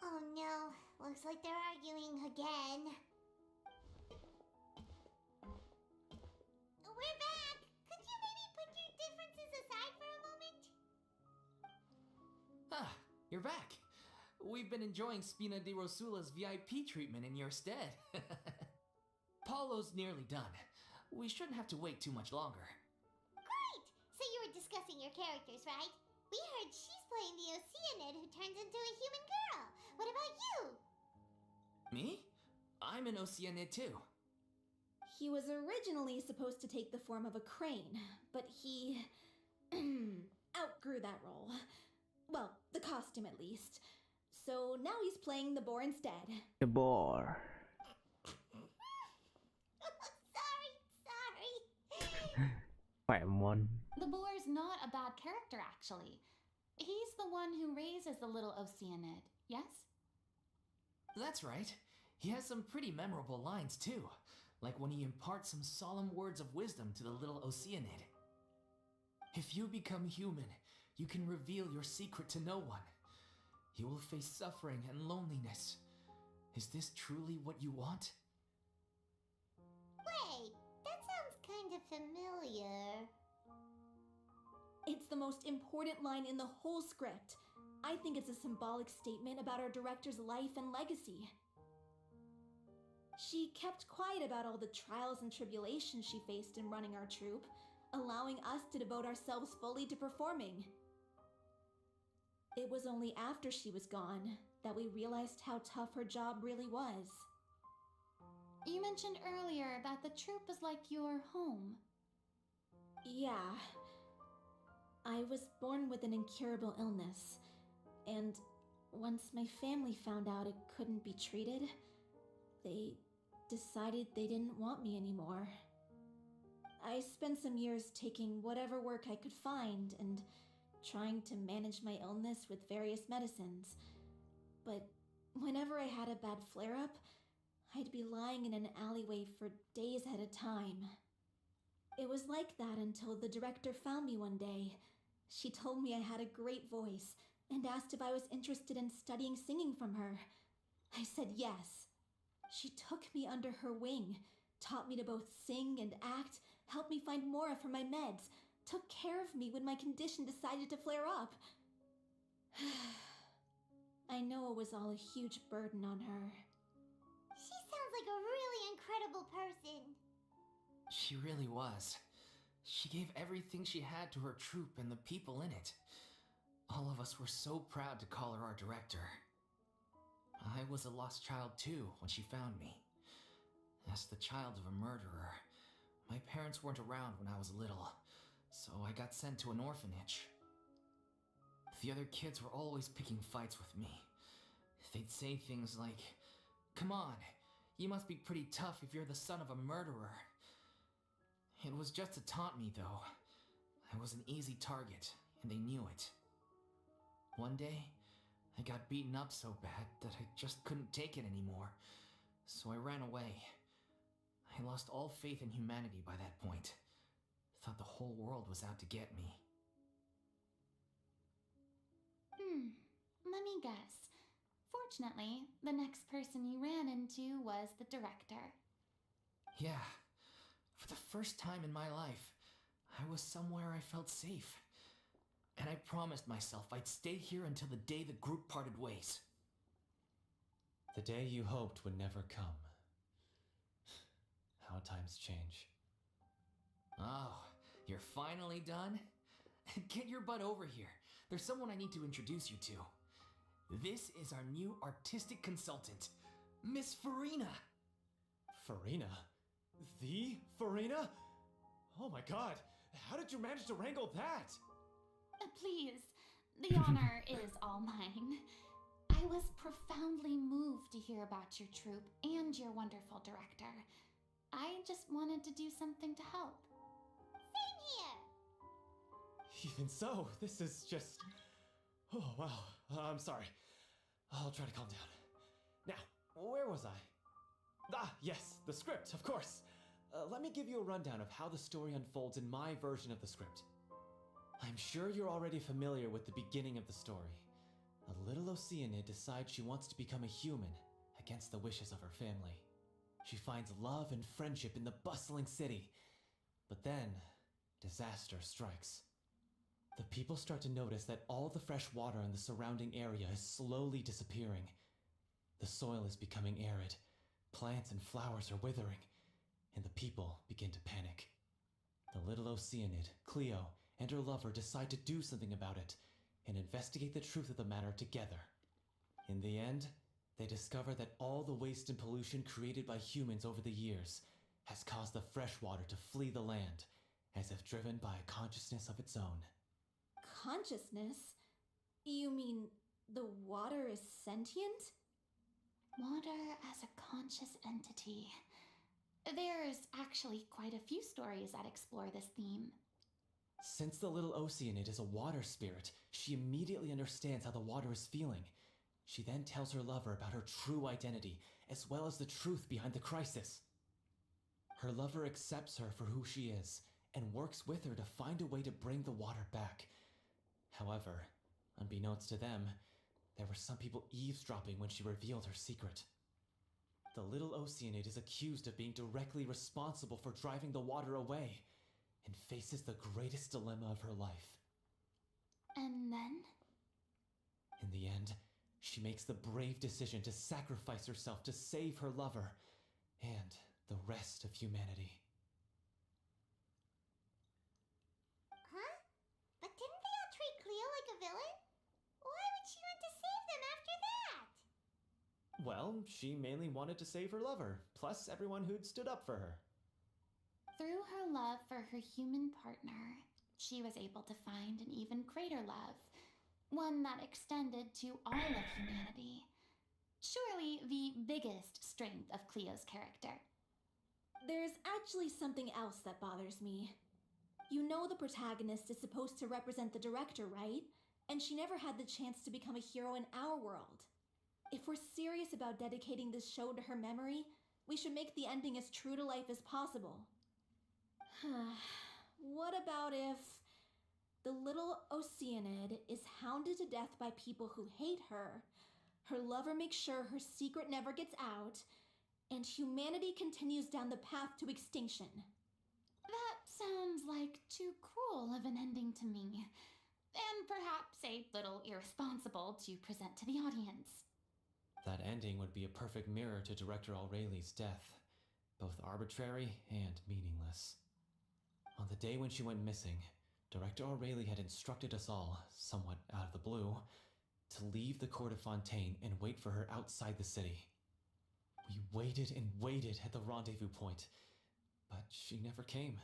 Oh no, looks like they're arguing again. We're back! Could you maybe put your differences aside for a moment? You're back. We've been enjoying Spina di Rosula's VIP treatment in your stead. Paulo's nearly done. We shouldn't have to wait too much longer. Great! So you were discussing your characters, right? We heard she's playing the Oceanid who turns into a human girl. What about you? Me? I'm an Oceanid too. He was originally supposed to take the form of a crane, but he outgrew that role. Well, the costume at least. So now he's playing the boar instead. The boar. Sorry. Paimon. The boar's not a bad character, actually. He's the one who raises the little Oceanid, yes? That's right. He has some pretty memorable lines too. like when he imparts some solemn words of wisdom to the little Oceanid. If you become human, you can reveal your secret to no one. You will face suffering and loneliness. Is this truly what you want? Wait, that sounds kind of familiar. It's the most important line in the whole script. I think it's a symbolic statement about our director's life and legacy. She kept quiet about all the trials and tribulations she faced in running our troupe, allowing us to devote ourselves fully to performing. It was only after she was gone that we realized how tough her job really was. You mentioned earlier that the troupe was like your home. Yeah. I was born with an incurable illness, and once my family found out it couldn't be treated, they decided they didn't want me anymore. I spent some years taking whatever work I could find and trying to manage my illness with various medicines. But whenever I had a bad flare-up, I'd be lying in an alleyway for days at a time. It was like that until the director found me one day. She told me I had a great voice and asked if I was interested in studying singing from her. I said yes. She took me under her wing, taught me to both sing and act, helped me find Mora for my meds, took care of me when my condition decided to flare up. I know it was all a huge burden on her. She sounds like a really incredible person. She really was. She gave everything she had to her troupe and the people in it. All of us were so proud to call her our director. I was a lost child too when she found me. As the child of a murderer, my parents weren't around when I was little, so I got sent to an orphanage. The other kids were always picking fights with me. They'd say things like, "Come on, you must be pretty tough if you're the son of a murderer." It was just to taunt me, though. I was an easy target, and they knew it. One day, I got beaten up so bad that I just couldn't take it anymore, so I ran away. I lost all faith in humanity by that point. Thought the whole world was out to get me. Let me guess. Fortunately, the next person you ran into was the director. Yeah, for the first time in my life, I was somewhere I felt safe. And I promised myself I'd stay here until the day the group parted ways. The day you hoped would never come. How times change. Oh, you're finally done? Get your butt over here. There's someone I need to introduce you to. This is our new artistic consultant, Miss Farina. Farina? The Farina? Oh my god, how did you manage to wrangle that? Please, the honor is all mine. I was profoundly moved to hear about your troupe and your wonderful director. I just wanted to do something to help. Same here. Even so, this is just... Oh, wow. I'm sorry. I'll try to calm down. Now, where was I? Ah, yes, the script, of course. Let me give you a rundown of how the story unfolds in my version of the script. I'm sure you're already familiar with the beginning of the story. A little Oceanid decides she wants to become a human against the wishes of her family. She finds love and friendship in the bustling city. But then, disaster strikes. The people start to notice that all the fresh water in the surrounding area is slowly disappearing. The soil is becoming arid, plants and flowers are withering, and the people begin to panic. The little Oceanid, Cleo, and her lover decide to do something about it and investigate the truth of the matter together. In the end, they discover that all the waste and pollution created by humans over the years has caused the fresh water to flee the land, as if driven by a consciousness of its own. Consciousness? You mean the water is sentient? Water as a conscious entity. There's actually quite a few stories that explore this theme. Since the little Oceanid is a water spirit, she immediately understands how the water is feeling. She then tells her lover about her true identity, as well as the truth behind the crisis. her lover accepts her for who she is and works with her to find a way to bring the water back. However, unbeknownst to them, there were some people eavesdropping when she revealed her secret. The little Oceanid is accused of being directly responsible for driving the water away and faces the greatest dilemma of her life. And then? In the end, she makes the brave decision to sacrifice herself to save her lover and the rest of humanity. Huh? But didn't they all treat Cleo like a villain? Why would she want to save them after that? Well, she mainly wanted to save her lover, plus everyone who'd stood up for her. Through her love for her human partner, she was able to find an even greater love, one that extended to all of humanity. Surely the biggest strength of Cleo's character. There's actually something else that bothers me. You know the protagonist is supposed to represent the director, right? And she never had the chance to become a hero in our world. If we're serious about dedicating this show to her memory, we should make the ending as true to life as possible. What about if the little Oceanid is hounded to death by people who hate her, her lover makes sure her secret never gets out, and humanity continues down the path to extinction? That sounds like too cruel of an ending to me, and perhaps a little irresponsible to present to the audience. That ending would be a perfect mirror to Director Aureli's death, both arbitrary and meaningless. On the day when she went missing, Director Aureli had instructed us all, somewhat out of the blue, to leave the court of Fontaine and wait for her outside the city. We waited and waited at the rendezvous point, but she never came.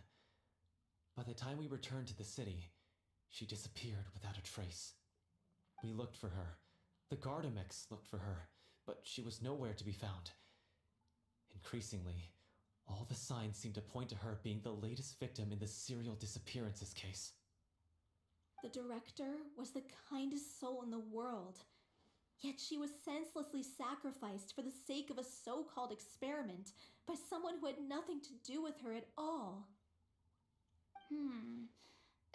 By the time we returned to the city, she disappeared without a trace. We looked for her. The Gardamex looked for her, but she was nowhere to be found. Increasingly, all the signs seemed to point to her being the latest victim in the serial disappearances case. The director was the kindest soul in the world, yet she was senselessly sacrificed for the sake of a so-called experiment by someone who had nothing to do with her at all.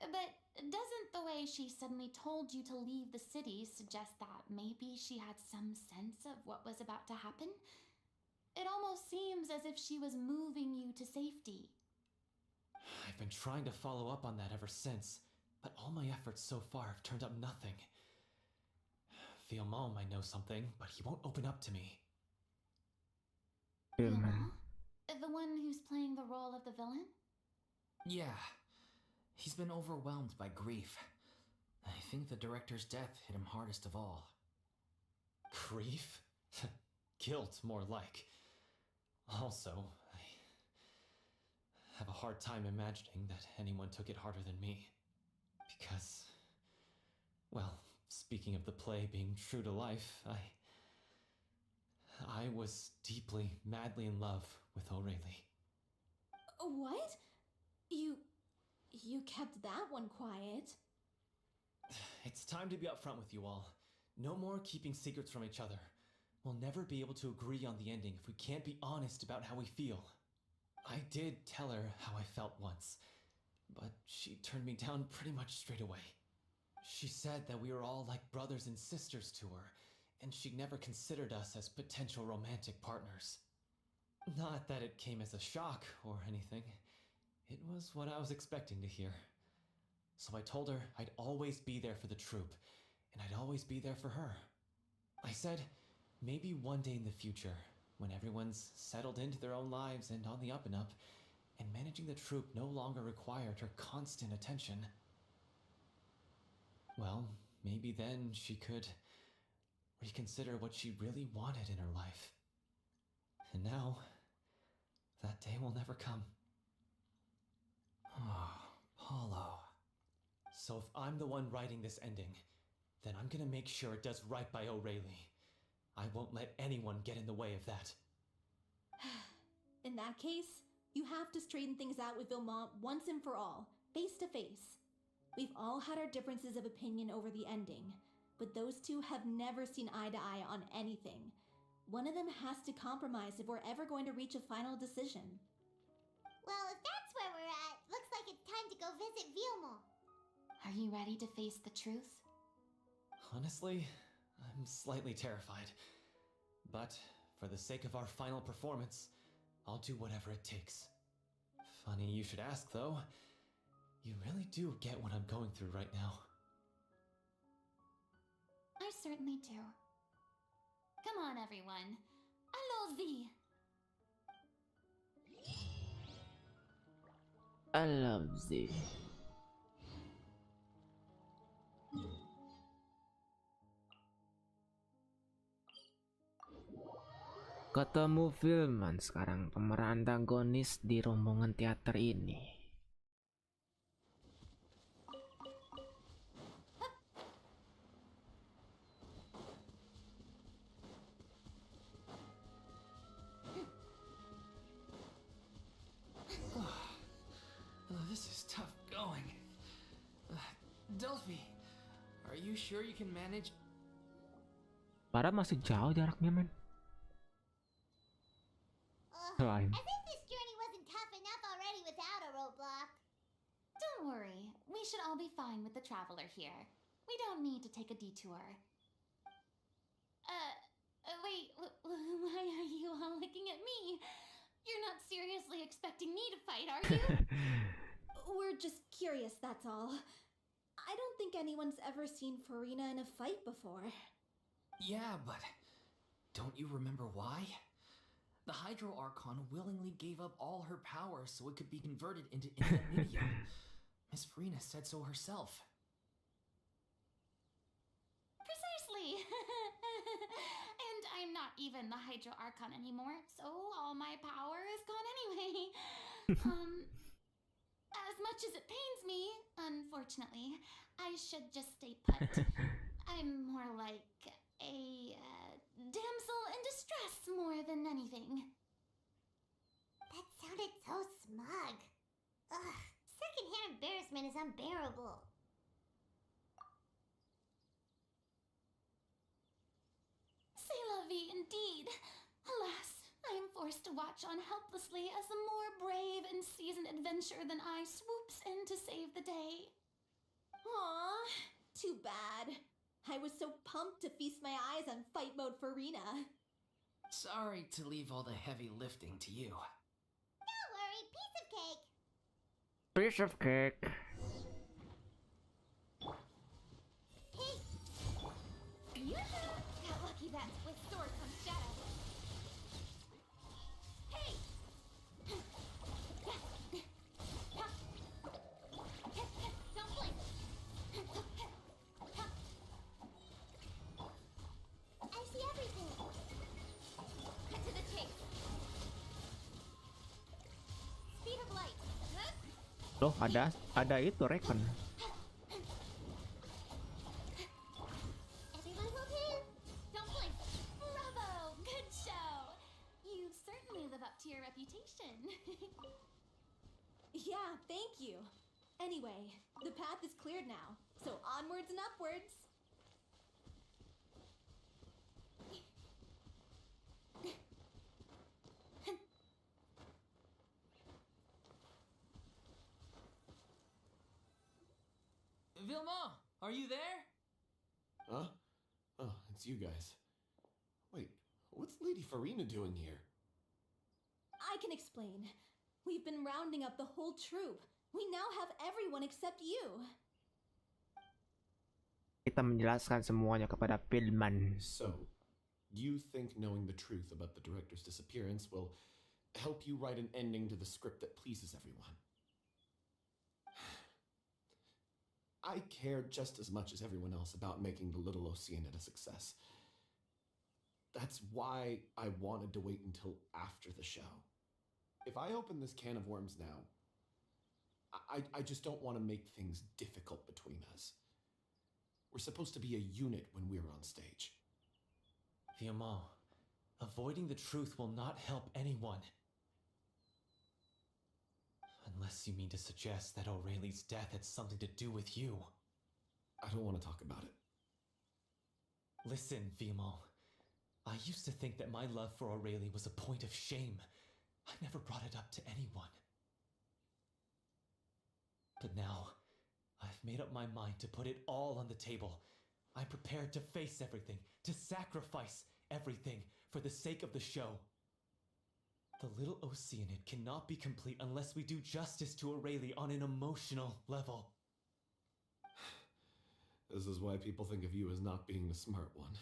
But doesn't the way she suddenly told you to leave the city suggest that maybe she had some sense of what was about to happen? It almost seems as if she was moving you to safety. I've been trying to follow up on that ever since, but all my efforts so far have turned up nothing. Fiamma might know something, but he won't open up to me. Man. The one who's playing the role of the villain? Yeah, he's been overwhelmed by grief. I think the director's death hit him hardest of all. Grief? Guilt, more like. Also, I have a hard time imagining that anyone took it harder than me. Because, well, speaking of the play being true to life, I was deeply, madly in love with Aureli. What? You kept that one quiet. It's time to be upfront with you all. No more keeping secrets from each other. We'll never be able to agree on the ending if we can't be honest about how we feel. I did tell her how I felt once, but she turned me down pretty much straight away. She said that we were all like brothers and sisters to her, and she never considered us as potential romantic partners. Not that it came as a shock or anything. It was what I was expecting to hear. So I told her I'd always be there for the troupe, and I'd always be there for her. I said, maybe one day in the future, when everyone's settled into their own lives and on the up and up, and managing the troupe no longer required her constant attention, well, maybe then she could reconsider what she really wanted in her life. And now, that day will never come. Oh, Paulo. So if I'm the one writing this ending, then I'm gonna make sure it does right by Aureli. I won't let anyone get in the way of that. In that case, you have to straighten things out with Vilmont once and for all, face to face. We've all had our differences of opinion over the ending, but those two have never seen eye to eye on anything. One of them has to compromise if we're ever going to reach a final decision. Are you ready to face the truth? Honestly, I'm slightly terrified. But for the sake of our final performance, I'll do whatever it takes. Funny you should ask, though. You really do get what I'm going through right now. I certainly do. Come on, everyone. Allons-y! I love Z. Ketemu Filman sekarang pemeran antagonis di rombongan teater ini. This is tough going. Delphi, are you sure you can manage? Padahal masih jauh jaraknya, men. I think this journey wasn't tough enough already without a roadblock. Don't worry. We should all be fine with the traveler here. We don't need to take a detour. Wait, why are you all looking at me? You're not seriously expecting me to fight, are you? We're just curious, that's all. I don't think anyone's ever seen Farina in a fight before. Yeah, but don't you remember why? The Hydro Archon willingly gave up all her power so it could be converted into infinite medium. Miss Farina said so herself. Precisely! And I'm not even the Hydro Archon anymore, so all my power is gone anyway. As much as it pains me, unfortunately, I should just stay put. I'm more like a damsel in distress more than anything. That sounded so smug. Ugh, secondhand embarrassment is unbearable. C'est la vie indeed. Alas, I am forced to watch on helplessly as a more brave and seasoned adventurer than I swoops in to save the day. Aww, too bad. I was so pumped to feast my eyes on fight mode Farina. Sorry to leave all the heavy lifting to you. Don't worry, piece of cake. Piece of cake. Hey, Got lucky that with sword comes shadow. Hey! Don't blink! I see everything. Cut to the chase. Speed of light. Loh, ada itu Recon. Everyone hold hands. Don't blink. Bravo! Good show. You certainly live up to your reputation. Yeah, thank you. Anyway, the path is cleared now, so onwards and upwards. Vilma, are you there? Huh? Oh, it's you guys. Wait, what's Lady Farina doing here? I can explain. We've been rounding up the whole troop. We now have everyone except you. Kita menjelaskan semuanya kepada Filman. So, you think knowing the truth about the director's disappearance will help you write an ending to the script that pleases everyone? I care just as much as everyone else about making the Little Oceanid a success. That's why I wanted to wait until after the show. If I open this can of worms now, I just don't want to make things difficult between us. We're supposed to be a unit when we're on stage. Fiamma, avoiding the truth will not help anyone. Unless you mean to suggest that Aureli's death had something to do with you. I don't want to talk about it. Listen, Fiamma. I used to think that my love for Aureli was a point of shame. I never brought it up to anyone. But now, I've I've made up my mind to put it all on the table. I'm prepared to face everything, to sacrifice everything for the sake of the show. The Little Oceanid cannot be complete unless we do justice to Aurelie on an emotional level. This is why people think of you as not being the smart one.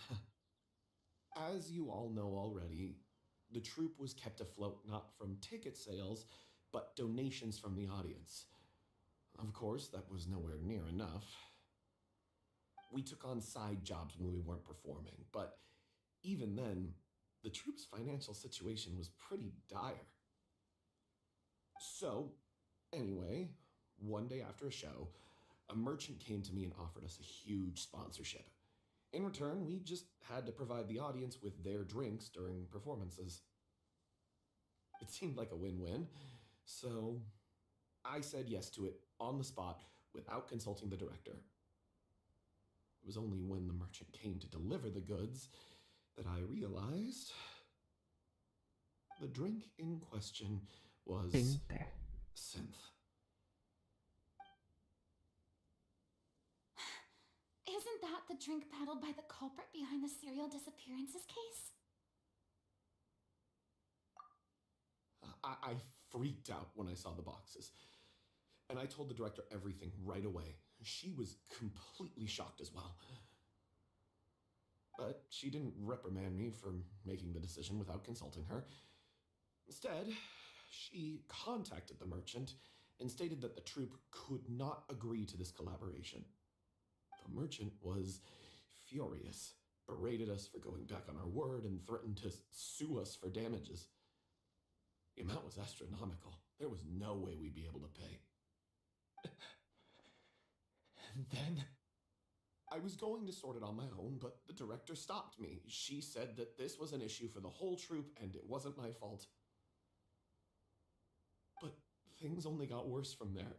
As you all know already, the troupe was kept afloat not from ticket sales, but donations from the audience. Of course, that was nowhere near enough. We took on side jobs when we weren't performing, but even then, the troupe's financial situation was pretty dire. So, anyway, one day after a show, a merchant came to me and offered us a huge sponsorship. In return, we just had to provide the audience with their drinks during performances. It seemed like a win-win, so I said yes to it on the spot without consulting the director. It was only when the merchant came to deliver the goods that I realized the drink in question was synth. Isn't that the drink peddled by the culprit behind the serial disappearances case? I freaked out when I saw the boxes, and I told the director everything right away. She was completely shocked as well. But she didn't reprimand me for making the decision without consulting her. Instead, she contacted the merchant and stated that the troupe could not agree to this collaboration. The merchant was furious, berated us for going back on our word, and threatened to sue us for damages. The amount was astronomical. There was no way we'd be able to pay. And then? I was going to sort it on my own, but the director stopped me. She said that this was an issue for the whole troupe and it wasn't my fault. But things only got worse from there.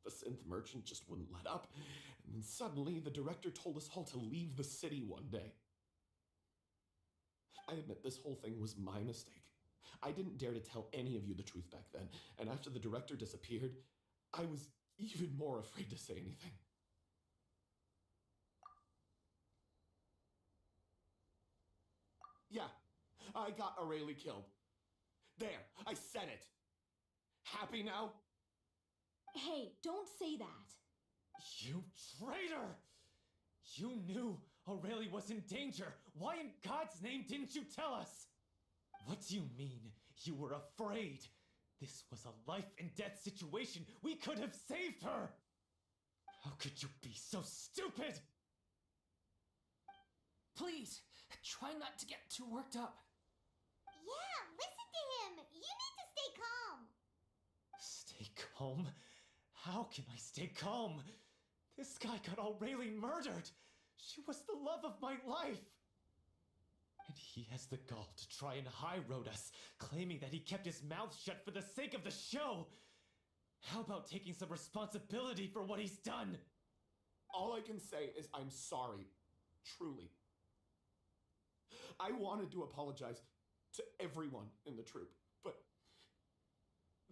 The synth merchant just wouldn't let up, and then suddenly the director told us all to leave the city one day. I admit this whole thing was my mistake. I didn't dare to tell any of you the truth back then, and after the director disappeared, I was even more afraid to say anything. Yeah, I got Aurelie killed. There, I said it. Happy now? Hey, don't say that. You traitor! You knew Aurelie was in danger. Why in God's name didn't you tell us? What do you mean, you were afraid? This was a life and death situation. We could have saved her! How could you be so stupid? Please, try not to get too worked up. Yeah, listen to him. You need to stay calm. Stay calm? How can I stay calm? This guy got Aurelie murdered. She was the love of my life. And he has the gall to try and high road us, claiming that he kept his mouth shut for the sake of the show. How about taking some responsibility for what he's done? All I can say is I'm sorry. Truly. I wanted to apologize to everyone in the troupe, but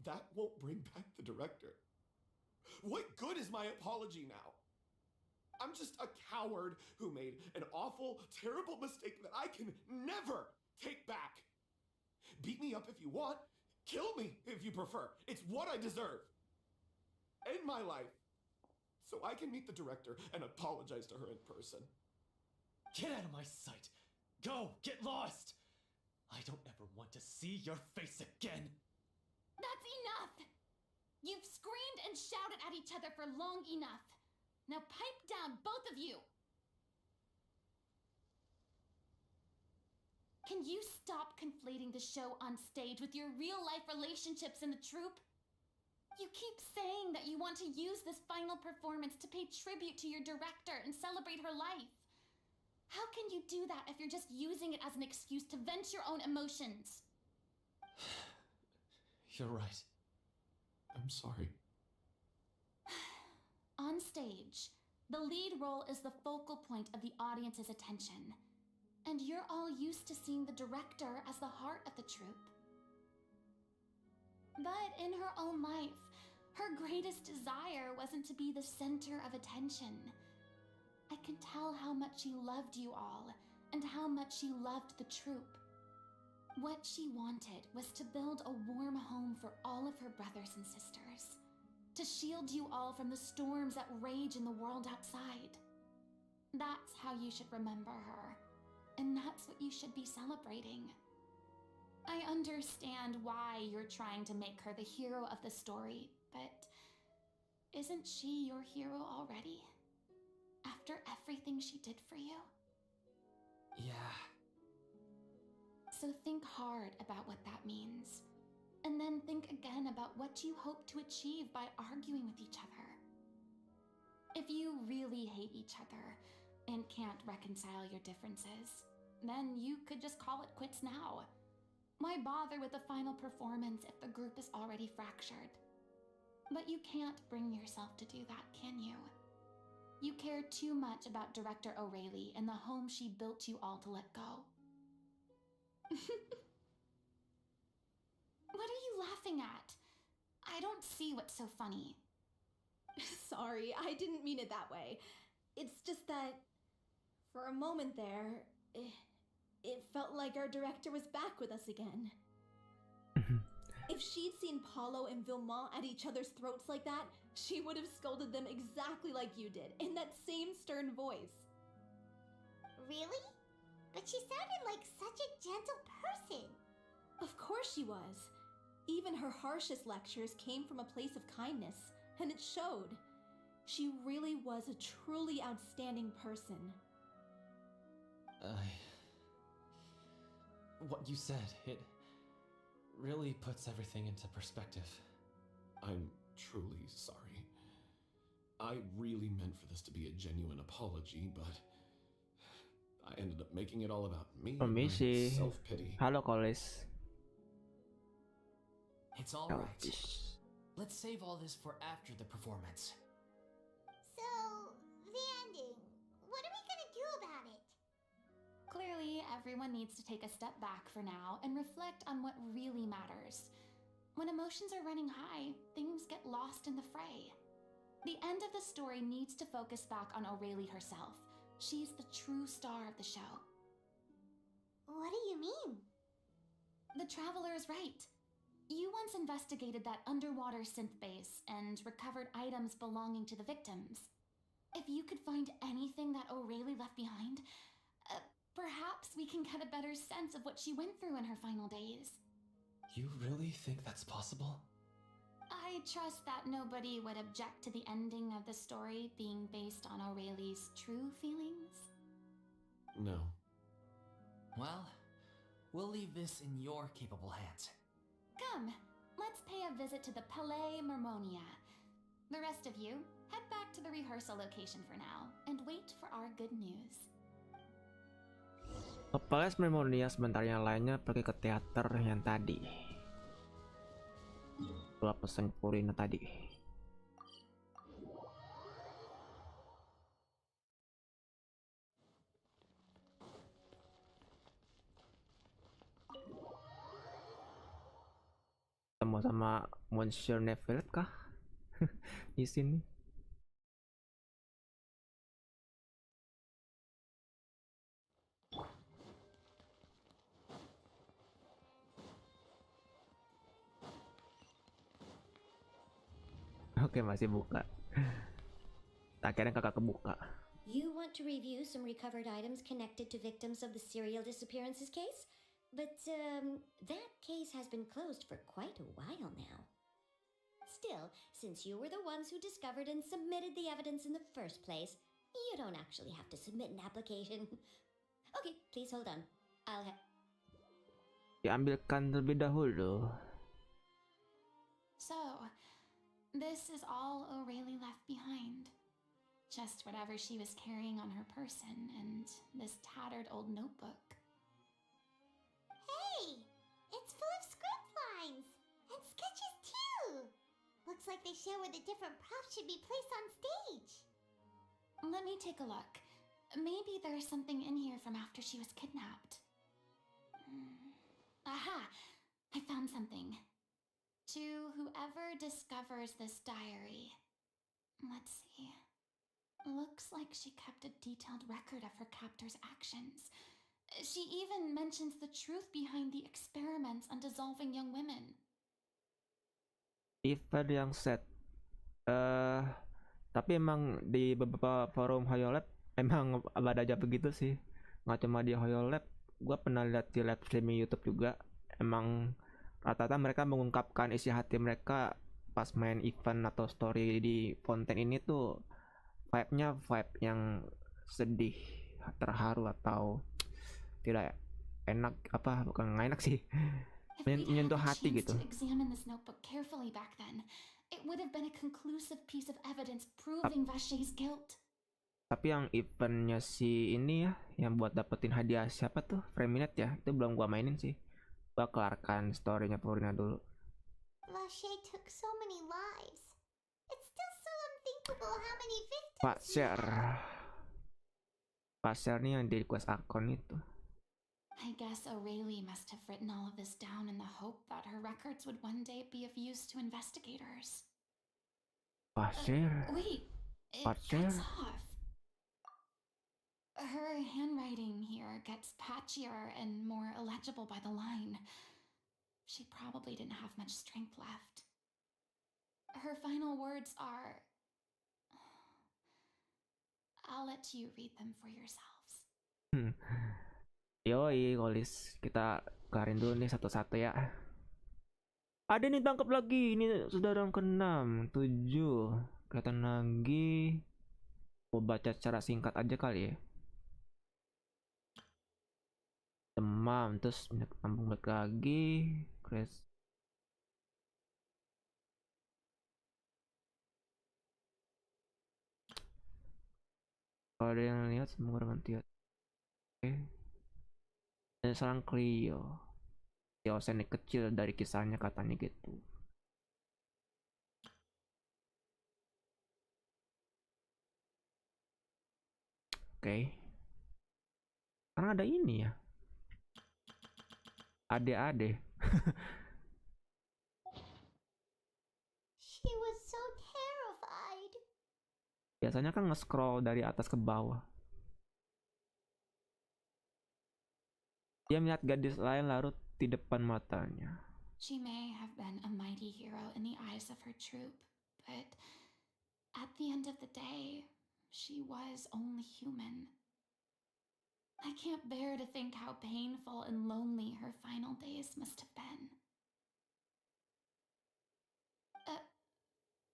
that won't bring back the director. What good is my apology now? I'm just a coward who made an awful, terrible mistake that I can never take back. Beat me up if you want. Kill me if you prefer. It's what I deserve. End my life so I can meet the director and apologize to her in person. Get out of my sight. Go, get lost. I don't ever want to see your face again. That's enough! You've screamed and shouted at each other for long enough. Now pipe down, both of you! Can you stop conflating the show on stage with your real-life relationships in the troupe? You keep saying that you want to use this final performance to pay tribute to your director and celebrate her life. How can you do that if you're just using it as an excuse to vent your own emotions? You're right. I'm sorry. On stage, the lead role is the focal point of the audience's attention. And you're all used to seeing the director as the heart of the troupe. But in her own life, Her greatest desire wasn't to be the center of attention. I could tell how much she loved you all, and how much she loved the troupe. What she wanted was to build a warm home for all of her brothers and sisters, to shield you all from the storms that rage in the world outside. That's how you should remember her, and that's what you should be celebrating. I understand why you're trying to make her the hero of the story, but isn't she your hero already? After everything she did for you? Yeah. So think hard about what that means. And then think again about what you hope to achieve by arguing with each other. If you really hate each other and can't reconcile your differences, then you could just call it quits now. Why bother with the final performance if the group is already fractured? But you can't bring yourself to do that, can you? You care too much about Director O'Reilly and the home she built you all to let go. What are you laughing at? I don't see what's so funny. Sorry, I didn't mean it that way. It's just that, for a moment there, it felt like our director was back with us again. If she'd seen Paulo and Vilmont at each other's throats like that, she would have scolded them exactly like you did, in that same stern voice. Really? But she sounded like such a gentle person. Of course she was. Even her harshest lectures came from a place of kindness, and it showed. She really was a truly outstanding person. What you said, it really puts everything into perspective. I'm truly sorry. I really meant for this to be a genuine apology, but I ended up making it all about me and my Permisi. self-pity. Halo Kolis. It's all right. Let's save all this for after the performance. So, the ending. What are we gonna do about it? Clearly, everyone needs to take a step back for now and reflect on what really matters. When emotions are running high, things get lost in the fray. The end of the story needs to focus back on O'Reilly herself. She's the true star of the show. What do you mean? The Traveler is right. You once investigated that underwater synth base and recovered items belonging to the victims. If you could find anything that O'Reilly left behind, perhaps we can get a better sense of what she went through in her final days. You really think that's possible? I trust that nobody would object to the ending of the story being based on O'Reilly's true feelings. No. Well, we'll leave this in your capable hands. Come, let's pay a visit to the Palais Mermonia. The rest of you, head back to the rehearsal location for now and wait for our good news. Kepala Mermonia, sebentar yang lainnya pergi ke teater yang tadi. Setelah pesan Purina tadi. Ketemu sama Monsieur Neville kah? Di sini. Oke, masih buka. Akhirnya kakak kebuka. You want to review some recovered items connected to victims of the serial disappearances case? But, that case has been closed for quite a while now. Still, since you were the ones who discovered and submitted the evidence in the first place, you don't actually have to submit an application. Okay, please hold on. I'll have... Diambilkan terlebih dahulu. So, this is all O'Reilly left behind. Just whatever she was carrying on her person and this tattered old notebook. Hey! It's full of script lines! And sketches too! Looks like they show where the different props should be placed on stage. Let me take a look. Maybe there's something in here from after she was kidnapped. Aha! I found something. To whoever discovers this diary. Let's see. Looks like she kept a detailed record of her captor's actions. She even mentions the truth behind the experiments on dissolving young women. Event yang set. Tapi emang di beberapa forum HOYOLab emang ada aja begitu sih. Nggak cuma di HOYOLab, gue pernah lihat di live streaming YouTube juga. Emang rata-rata mereka mengungkapkan isi hati mereka pas main event atau story di konten ini tuh vibe-nya vibe yang sedih, terharu atau tidak enak, apa bukan nggak enak sih, menyentuh hati gitu. Examine this notebook carefully back then. It would have been a conclusive piece of evidence proving Vacher's guilt. Tapi yang eventnya si ini ya, yang buat dapetin hadiah siapa tuh, FiziMeds ya, itu belum gua mainin sih. Gua kelarkan storynya Purina dulu. Vacher took so many lives. It's still so unthinkable how many victims. Vacher nih yang di request AKUN itu. I guess Awali must have written all of this down in the hope that her records would one day be of use to investigators. Vacher. Wait, Vacher. it's off. Her handwriting here gets patchier and more illegible by the line. She probably didn't have much strength left. Her final words are... I'll let you read them for yourselves. Yoi, Golis, kita kelarin dulu nih satu-satu ya. Ada nih tangkap lagi, ini sudah orang ke-6, 7. Kelihatan lagi. Gua baca secara singkat aja kali ya. Demam, terus sambung balik lagi. Crash. Kalau ada yang lihat semoga berhenti. Oke. Dan seorang Clio. Yosenik kecil dari kisahnya katanya gitu. Oke. Karena ada ini ya. Ade-ade. She was so terrified. Biasanya kan nge-scroll dari atas ke bawah. Dia melihat gadis lain larut di depan matanya. She may have been a mighty hero in the eyes of her troop, but at the end of the day, she was only human. I can't bear to think how painful and lonely her final days must have been.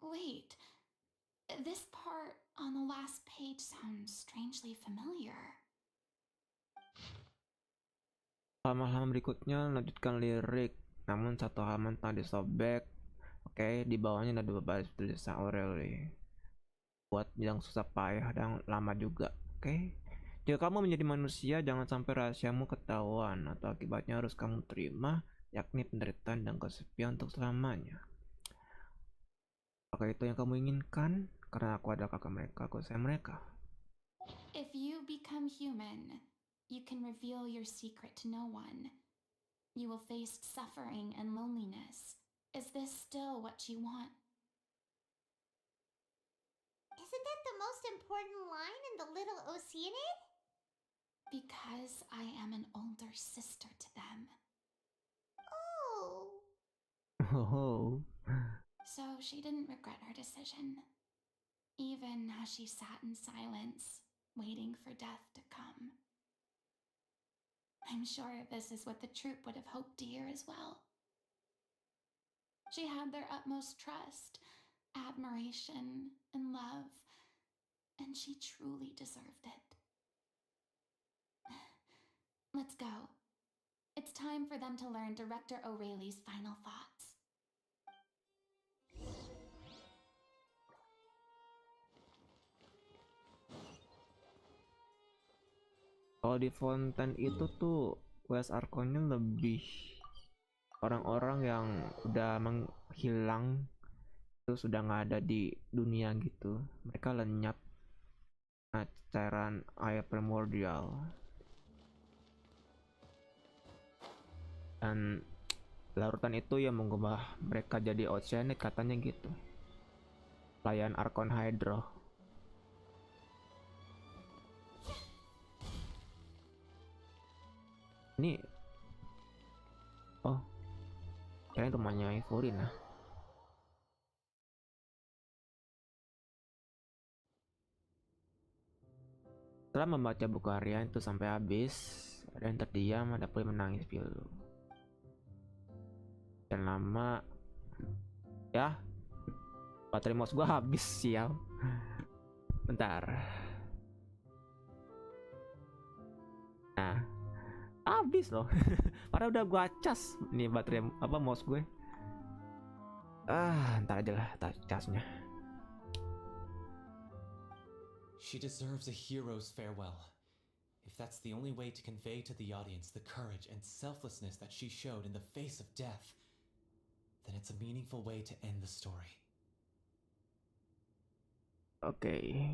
Wait. This part on the last page sounds strangely familiar. Halaman berikutnya melanjutkan lirik, namun satu halaman telah disobek. Oke, di bawahnya ada dua baris tulisan Awali. Buat yang susah payah dan lama juga. Oke. Jika kamu menjadi manusia, jangan sampai rahasiamu ketahuan atau akibatnya harus kamu terima, yakni penderitaan dan kesepian untuk selamanya. Apakah itu yang kamu inginkan? Karena aku adalah kakak mereka, aku sayang mereka. If you become human, you can reveal your secret to no one. You will face suffering and loneliness. Is this still what you want? Isn't that the most important line in the little Oceanid? Because I am an older sister to them. Oh. Oh. So she didn't regret her decision, even as she sat in silence, waiting for death to come. I'm sure this is what the troop would have hoped to hear as well. She had their utmost trust, admiration, and love, and she truly deserved it. Let's go. It's time for them to learn Director O'Reilly's final thoughts. Kalau di Fontaine itu tuh quest arkonnya lebih orang-orang yang udah menghilang, itu sudah nggak ada di dunia gitu. Mereka lenyap cairan air primordial. Dan Larutan itu yang mengubah mereka jadi oceanic katanya gitu. Pelayan Arkon Hydro. Ini oh, kayaknya temannya Myfriend nah. Setelah membaca buku harian itu sampai habis, ada yang terdiam, ada pula yang menangis pilu. Dan lama ya, baterai mouse gua habis sial. Bentar. Nah, habis loh. Padahal udah gua cas nih baterai mouse gue. Ntar aja lah casnya. She deserves a hero's farewell. If that's the only way to convey to the audience the courage and selflessness that she showed in the face of death, then it's a meaningful way to end the story. Okay.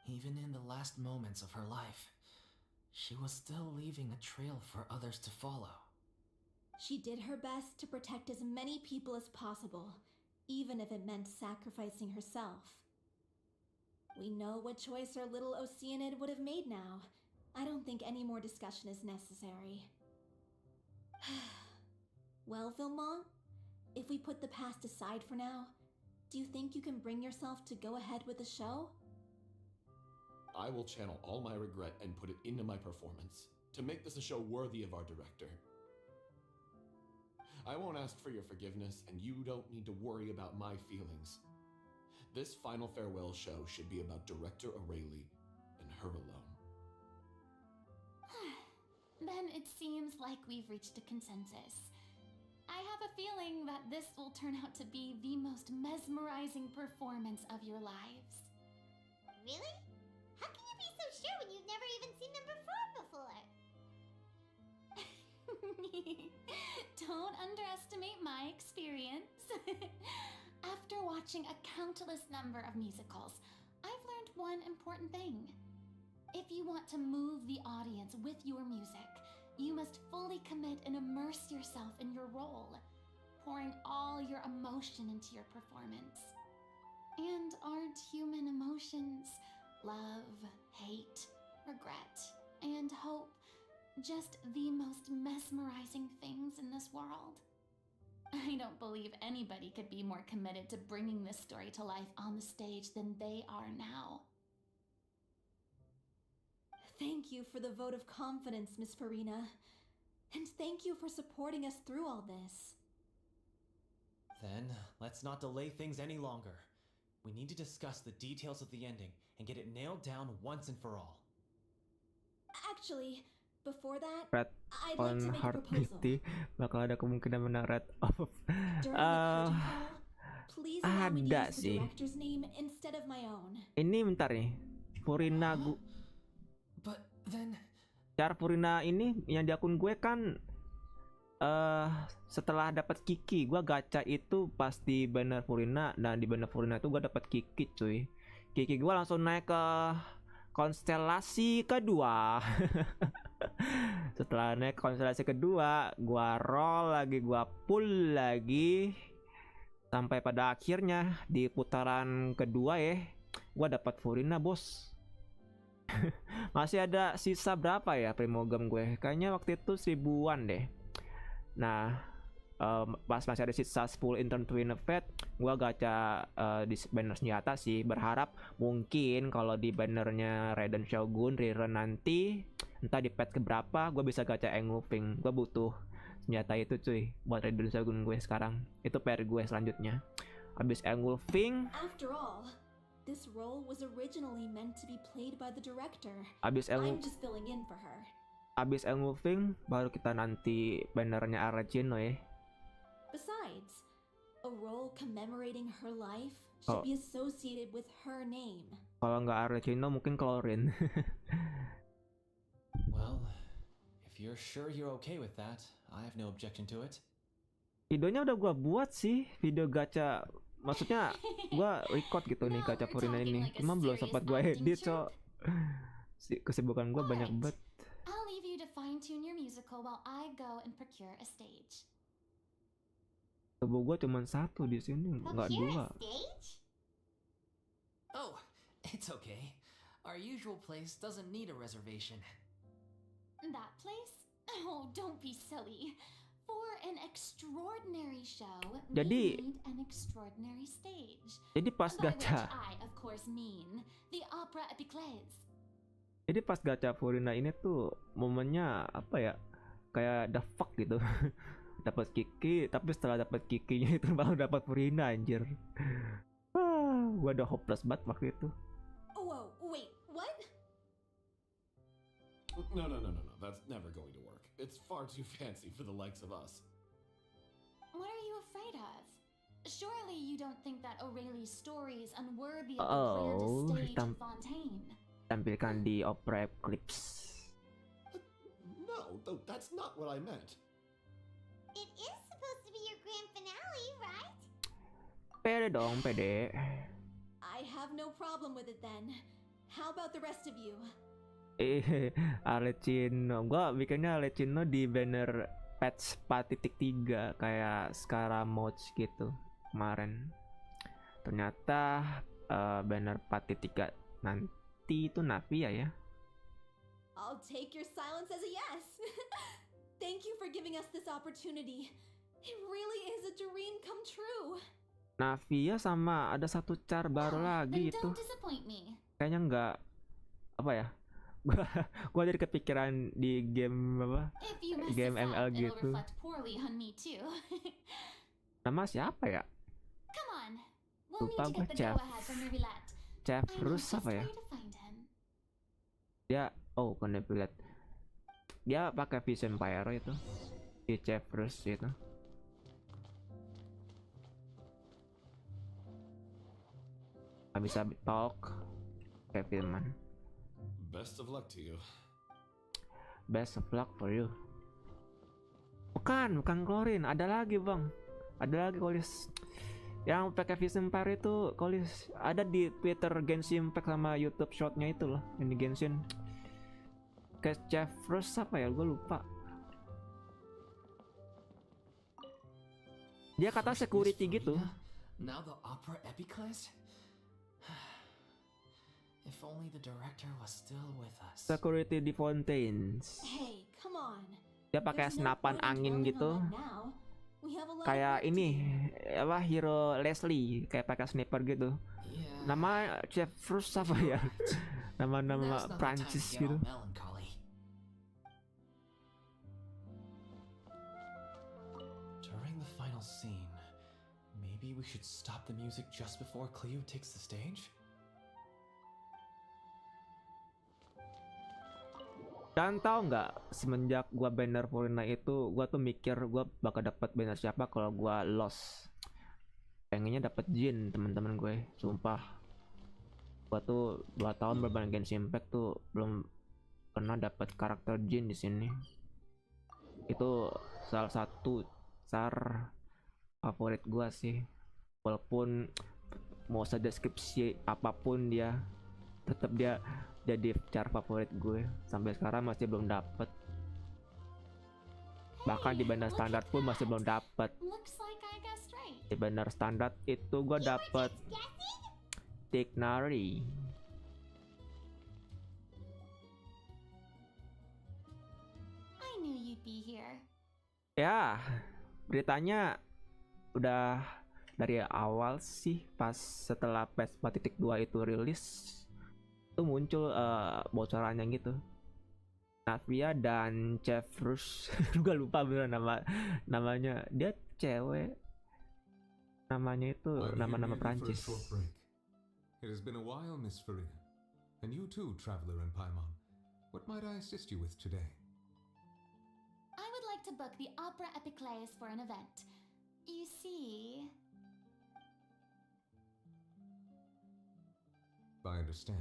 Even in the last moments of her life, she was still leaving a trail for others to follow. She did her best to protect as many people as possible, even if it meant sacrificing herself. We know what choice our little Oceanid would have made now. I don't think any more discussion is necessary. Well, Vilmont, if we put the past aside for now, do you think you can bring yourself to go ahead with the show? I will channel all my regret and put it into my performance to make this a show worthy of our director. I won't ask for your forgiveness, and you don't need to worry about my feelings. This final farewell show should be about Director Awali and her alone. Then it seems like we've reached a consensus. I have a feeling that this will turn out to be the most mesmerizing performance of your lives. Really? How can you be so sure when you've never even seen them perform before? Don't underestimate my experience. After watching a countless number of musicals, I've learned one important thing. If you want to move the audience with your music, you must fully commit and immerse yourself in your role, pouring all your emotion into your performance. And aren't human emotions, love, hate, regret, and hope, just the most mesmerizing things in this world? I don't believe anybody could be more committed to bringing this story to life on the stage than they are now. Thank you for the vote of confidence, Miss Farina. And thank you for supporting us through all this. Then, let's not delay things any longer. We need to discuss the details of the ending and get it nailed down once and for all. Actually, before that, Red I'd like on to make a Heart proposal. Pity bakal ada kemungkinan menang Red of During the curtain call, please allow me to ada use the sih. director's name instead of my own. Ini bentar nih, Furina But then, cara Furina ini yang di akun gue kan setelah dapat Kiki, gue gacha itu pas di banner Furina, dan di banner Furina itu gue dapat Kiki cuy. Kiki gue langsung naik ke konstelasi kedua. Setelah naik konstelasi kedua, gue roll lagi, gue pull lagi, sampai pada akhirnya di putaran kedua gue dapat Furina bos. Masih ada sisa berapa ya primogam gue? Kayaknya waktu itu 1000-an deh. Nah, pas masih ada sisa 10 intern twin effect, gua gacha di banner senjata sih, berharap mungkin kalau di bannernya Raiden Shogun rerun nanti entah di patch keberapa gua bisa gacha engulfing. Gua butuh senjata itu cuy buat Raiden Shogun gue sekarang. Itu PR gue selanjutnya. Habis engulfing, After all, this role was originally meant to be played by the director. habis I'm just filling in for her. habis engulfing baru kita nanti bannernya Aracino ya. Besides, a role commemorating her life should be associated with her name. Kalau nggak Aracino mungkin Chlorine. Well, if you're sure you're okay with that, I have no objection to it. Videonya udah gua buat sih, video gacha. Maksudnya gua record gitu nih gacha Furina ini. Cuma belum sempat gua edit, so kesibukan gua banyak banget. I'll leave you to fine-tune your musical vehicle while I go and procure a stage. Tubuh gue cuma satu di sini, nggak Procure dua. a stage? Oh, it's okay. Our usual place doesn't need a reservation. That place? Oh, don't be silly. For an extraordinary show, Jadi- we need an extraordinary stage. Jadi pas By which gacha, I, of course, mean the opera epiclese. jadi pas gacha Furina ini tuh momennya apa ya? Kayak the fuck gitu. Dapat Kiki, tapi setelah dapat Kikinya itu baru dapat Furina anjir. Gua udah hopeless banget waktu itu. Whoa, wait, what? No. That's never going to work. It's far too fancy for the likes of us. What are you afraid of? Surely you don't think that Aurelie's story is unworthy of the Oh, grandest stage hitam. of Fontaine? Tampilkan di opera Eclipse. No, that's not what I meant. It is supposed to be your grand finale, right? Pede dong, pede. I have no problem with it then. How about the rest of you? Alecino. Gua bikinnya Alecino di banner patch 4.3 kayak Scaramouche gitu kemarin. Ternyata banner 4.3 nanti itu Navia ya. I'll take your silence as a yes. Thank you for giving us this opportunity. It really is a dream come true. Navia sama ada satu char baru lagi Then itu. don't disappoint me. Kayaknya nggak apa ya. Gua jadi kepikiran di game apa? If you mess Game this ML up, it'll gitu. reflect poorly on me too. Nama siapa ya? Come on. We'll Lupa need to gua, get the Chef. go-ahead from Roulette. Chef I know Rus just apa ya? where to find him. Dia bukan Nebulet. Dia pakai Vision Empire itu. Di Chef Rus itu. Gak bisa talk kayak filman. Best of luck to you. Best of luck for you. Bukan Klorin, ada lagi bang. Ada lagi Kolis. Yang pakai Vision Empire itu Kolis. Ada di Twitter Genshin Impact sama YouTube shotnya itu loh. Yang di Genshin. Kayak Chef Rus apa ya, gue lupa. Dia kata First security Miss gitu. Farina, now the opera epiclese? If only the director was still with us. Security di Fontaines. Hey, come on. Dia pakai There's no senapan point in angin dwelling gitu. on that now. We have a lot of Kayak work to ini do. apa hero Leslie kayak pakai sniper gitu. Yeah. Nama Chef Rus apa ya? Nama-nama Now's not the time to Prancis get gitu. all melancholy. During the final scene, maybe we should stop the music just before Cleo takes the stage? Dan tau nggak, semenjak gua banner Furina itu, gua tuh mikir gua bakal dapat banner siapa kalau gua lost. Pengennya dapat Jin, teman-teman gue, sumpah. Gua tuh 2 tahun bermain Genshin Impact tuh belum pernah dapat karakter Jin di sini. Itu salah satu char favorit gua sih. Walaupun mau sedeskripsi apapun dia, tetap dia jadi char favorit gue. Sampai sekarang masih belum dapet. Bahkan di banner standar pun masih belum dapet. Looks like I guessed right. Di banner standar itu gue dapet Guessing? Tignari. I knew you'd be here. Ya, beritanya udah dari awal sih, pas setelah patch 4.2 itu rilis itu muncul bocorannya gitu. Navia dan Chef Rus juga lupa bener namanya. Dia cewek. Namanya itu I'm here nama-nama merely for a Prancis. short break. It has been a while, Miss Farina. And you too, traveler in Paimon. What might I assist you with today? I would like to book the Opera Epiclese for an event. You see... I understand.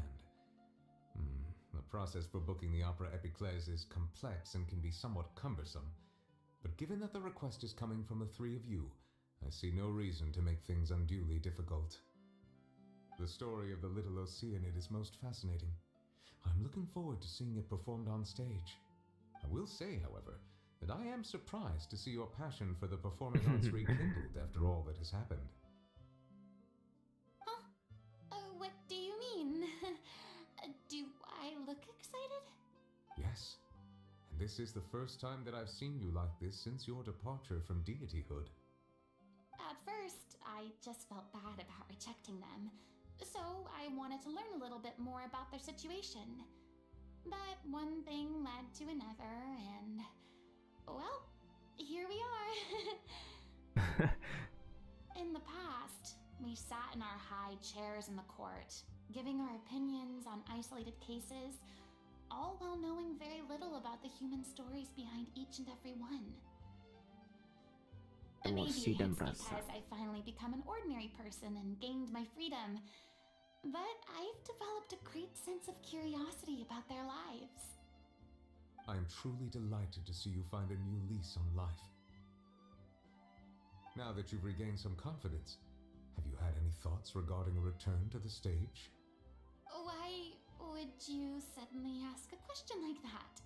The process for booking the Opera Epiclese is complex and can be somewhat cumbersome. But given that the request is coming from the three of you, I see no reason to make things unduly difficult. The story of the Little Oceanid is most fascinating. I'm looking forward to seeing it performed on stage. I will say, however, and I am surprised to see your passion for the performing arts rekindled after all that has happened. Huh? What do you mean? Do I look excited? Yes, and this is the first time that I've seen you like this since your departure from deityhood. At first, I just felt bad about rejecting them, so I wanted to learn a little bit more about their situation. But one thing led to another, and well, here we are. In the past, we sat in our high chairs in the court, giving our opinions on isolated cases, all while knowing very little about the human stories behind each and every one. Maybe it's because I finally become an ordinary person and gained my freedom, but I've developed a great sense of curiosity about their lives. I am truly delighted to see you find a new lease on life. Now that you've regained some confidence, have you had any thoughts regarding a return to the stage? Why would you suddenly ask a question like that?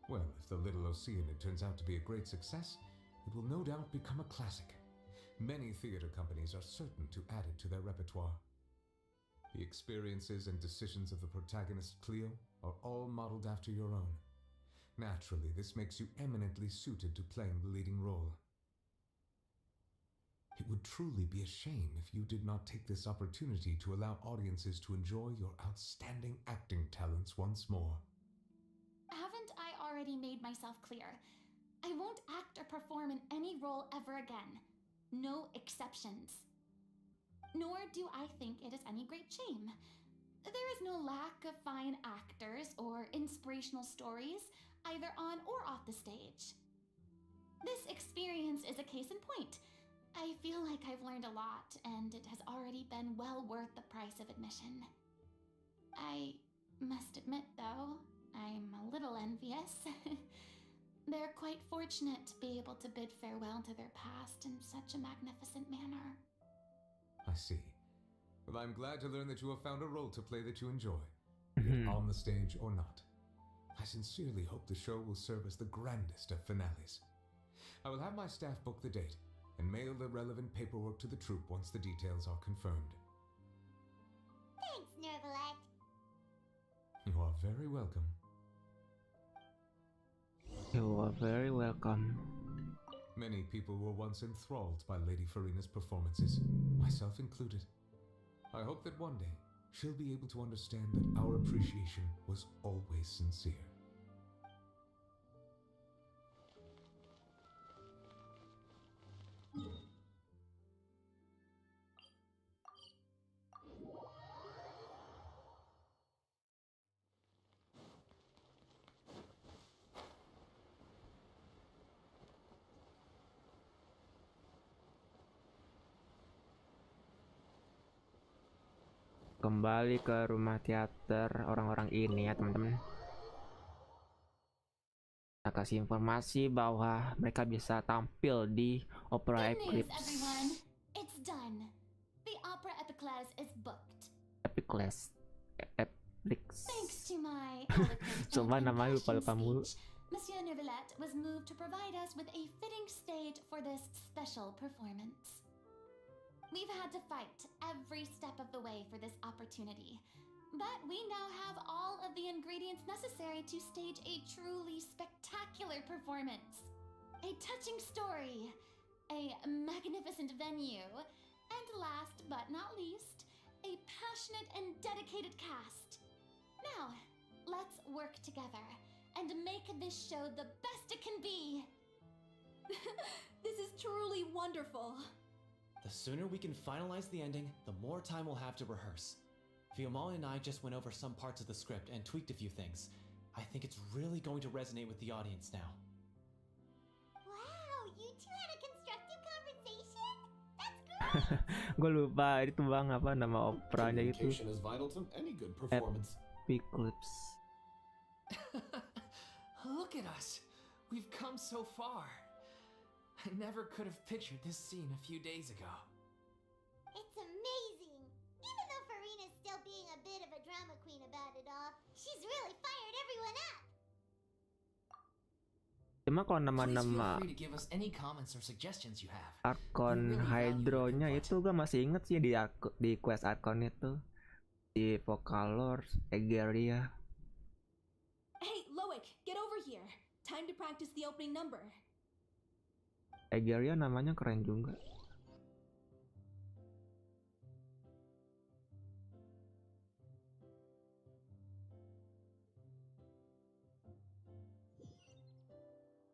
Well, if the Little Oceanid turns out to be a great success, it will no doubt become a classic. Many theater companies are certain to add it to their repertoire. The experiences and decisions of the protagonist Cleo are all modeled after your own. Naturally, this makes you eminently suited to playing the leading role. It would truly be a shame if you did not take this opportunity to allow audiences to enjoy your outstanding acting talents once more. Haven't I already made myself clear? I won't act or perform in any role ever again. No exceptions. Nor do I think it is any great shame. There is no lack of fine actors or inspirational stories, either on or off the stage. This experience is a case in point. I feel like I've learned a lot, and it has already been well worth the price of admission. I must admit, though, I'm a little envious. They're quite fortunate to be able to bid farewell to their past in such a magnificent manner. I see. Well, I'm glad to learn that you have found a role to play that you enjoy, be it on the stage or not. I sincerely hope the show will serve as the grandest of finales. I will have my staff book the date and mail the relevant paperwork to the troupe once the details are confirmed. Thanks, Nervalet. You are very welcome. You are very welcome. Many people were once enthralled by Lady Farina's performances, myself included. I hope that one day she'll be able to understand that our appreciation was always sincere. Kembali ke rumah teater orang-orang ini ya teman-teman. Kita kasih informasi bahwa mereka bisa tampil di opera Good news, Eclipse. everyone. It's done. The opera Epiclese is booked. Epiclese. Epiclese. Thanks to my eloquent Coba and namanya lupa mulu. speech, Monsieur Nervalet was moved to provide us with a fitting stage for this special performance. We've had to fight every step of the way for this opportunity, but we now have all of the ingredients necessary to stage a truly spectacular performance. A touching story, a magnificent venue, and last but not least, a passionate and dedicated cast. Now, let's work together and make this show the best it can be. This is truly wonderful. The sooner we can finalize the ending, the more time we'll have to rehearse. Fiamma and I just went over some parts of the script and tweaked a few things. I think it's really going to resonate with the audience now. Wow, you two had a constructive conversation? That's great! Gue lupa itu bang apa nama operanya itu. Communication is vital to any good performance. Eclipse. Look at us! We've come so far! I never could have pictured this scene a few days ago. It's amazing! Even though Farina's still being a bit of a drama queen about it all, she's really fired everyone up! Cuma kalau Please feel nama-nama free to give us any comments or suggestions you have. Arkon We really value Hydro-nya your input. itu gue masih inget sih di quest Arkon itu. Di Vocalors, Egeria. Hey, Loic, get over here. Time to practice the opening number. Egeria namanya keren juga.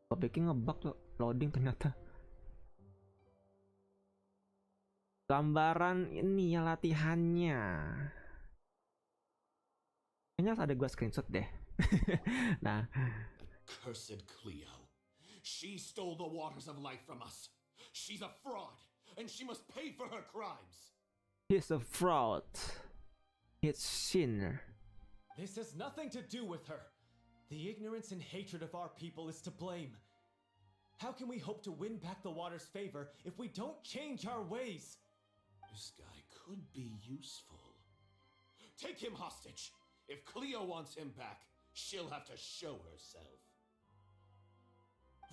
Gue pikir ngebug tuh loading ternyata. Gambaran ini ya latihannya. Kayaknya harus ada gue screenshot deh. Nah, Cursed Cleo. She stole the waters of life from us. She's a fraud, and she must pay for her crimes. he's a fraud. He's sinner. This has nothing to do with her. The ignorance and hatred of our people is to blame. How can we hope to win back the water's favor if we don't change our ways? This guy could be useful. Take him hostage. If Cleo wants him back, she'll have to show herself.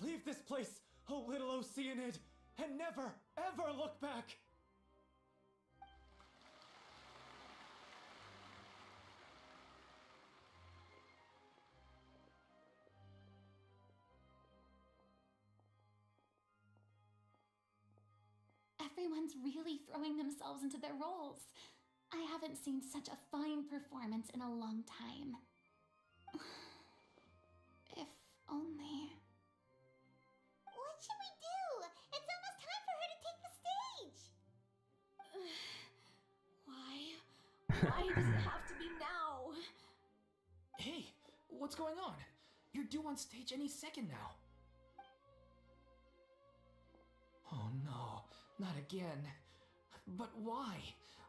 Leave this place, oh little Oceanid, and never, ever look back! Everyone's really throwing themselves into their roles. I haven't seen such a fine performance in a long time. If only. What should we do? It's almost time for her to take the stage. Why? Why does it have to be now? Hey, what's going on? You're due on stage any second now. Oh no, not again. But why?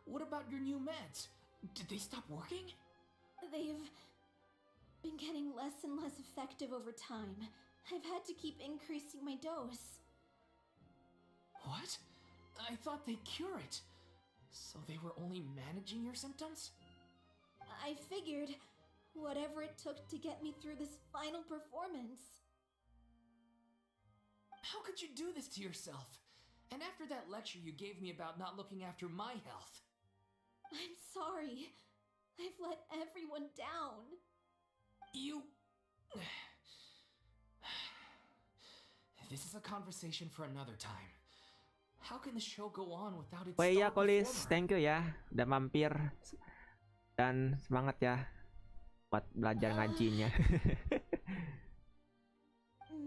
What about your new meds? Did they stop working? They've been getting less and less effective over time. I've had to keep increasing my dose. What? I thought they cure it. So they were only managing your symptoms? I figured whatever it took to get me through this final performance. How could you do this to yourself? And after that lecture you gave me about not looking after my health. I'm sorry. I've let everyone down. You... This is a conversation for another time. How can the show go on without its Oh iya star Kolis, performer? thank you ya udah mampir. Dan semangat ya buat belajar ngajinya.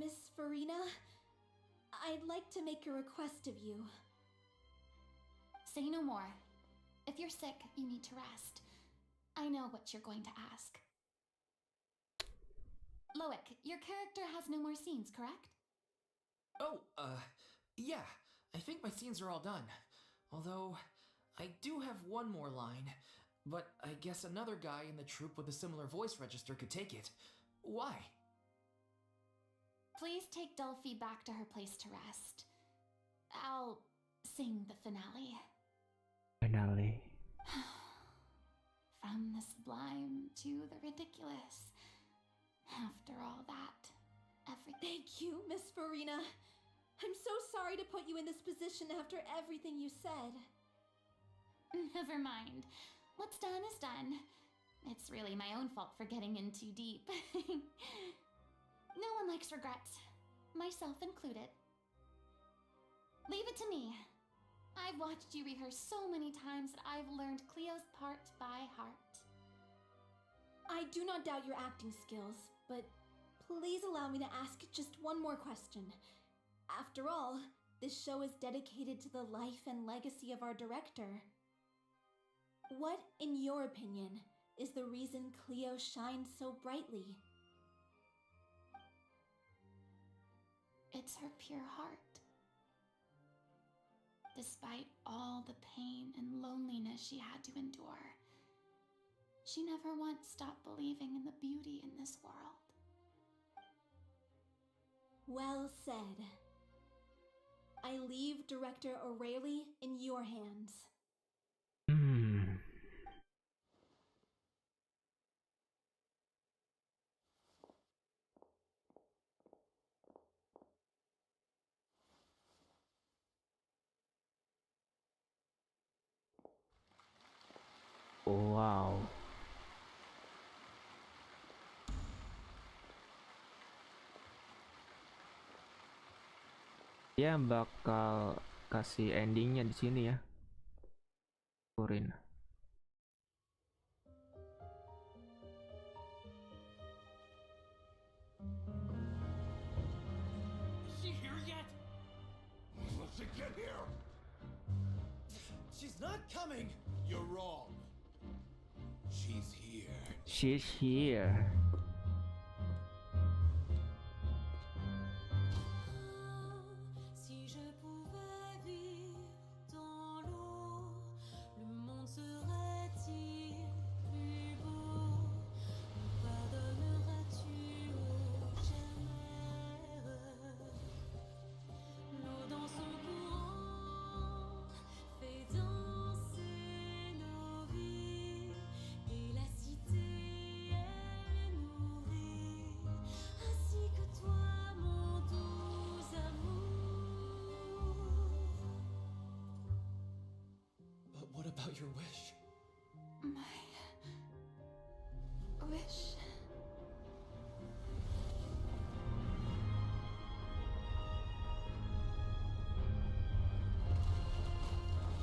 Miss Farina, I'd like to make a request of you. Say no more. If you're sick, you need to rest. I know what you're going to ask. Loic, your character has no more scenes, correct? Oh, yeah. I think my scenes are all done. Although, I do have one more line. But I guess another guy in the troupe with a similar voice register could take it. Why? Please take Delphi back to her place to rest. I'll sing the finale. Finally. From the sublime to the ridiculous. After all that, everything. Thank you, Miss Farina. I'm so sorry to put you in this position after everything you said. Never mind. What's done is done. It's really my own fault for getting in too deep. No one likes regrets, myself included. Leave it to me. I've watched you rehearse so many times that I've learned Cleo's part by heart. I do not doubt your acting skills, but please allow me to ask just one more question. After all, this show is dedicated to the life and legacy of our director. What, in your opinion, is the reason Cleo shines so brightly? It's her pure heart. Despite all the pain and loneliness she had to endure, she never once stopped believing in the beauty in this world. Well said. I leave Director O'Reilly in your hands. Wow. Dia bakal kasih endingnya di sini ya. Kurin. Is she here yet? Let's get here! She's not coming! You're wrong. She's here. She's here. Si je pouvais vivre dans l'eau, le monde serait-il plus beau? Pardonneras-tu aux chimères? L'eau dans son courant fait danser nos vies, et la cité elle nourrit, ainsi que toi mon doux amour. But what about your wish? My wish.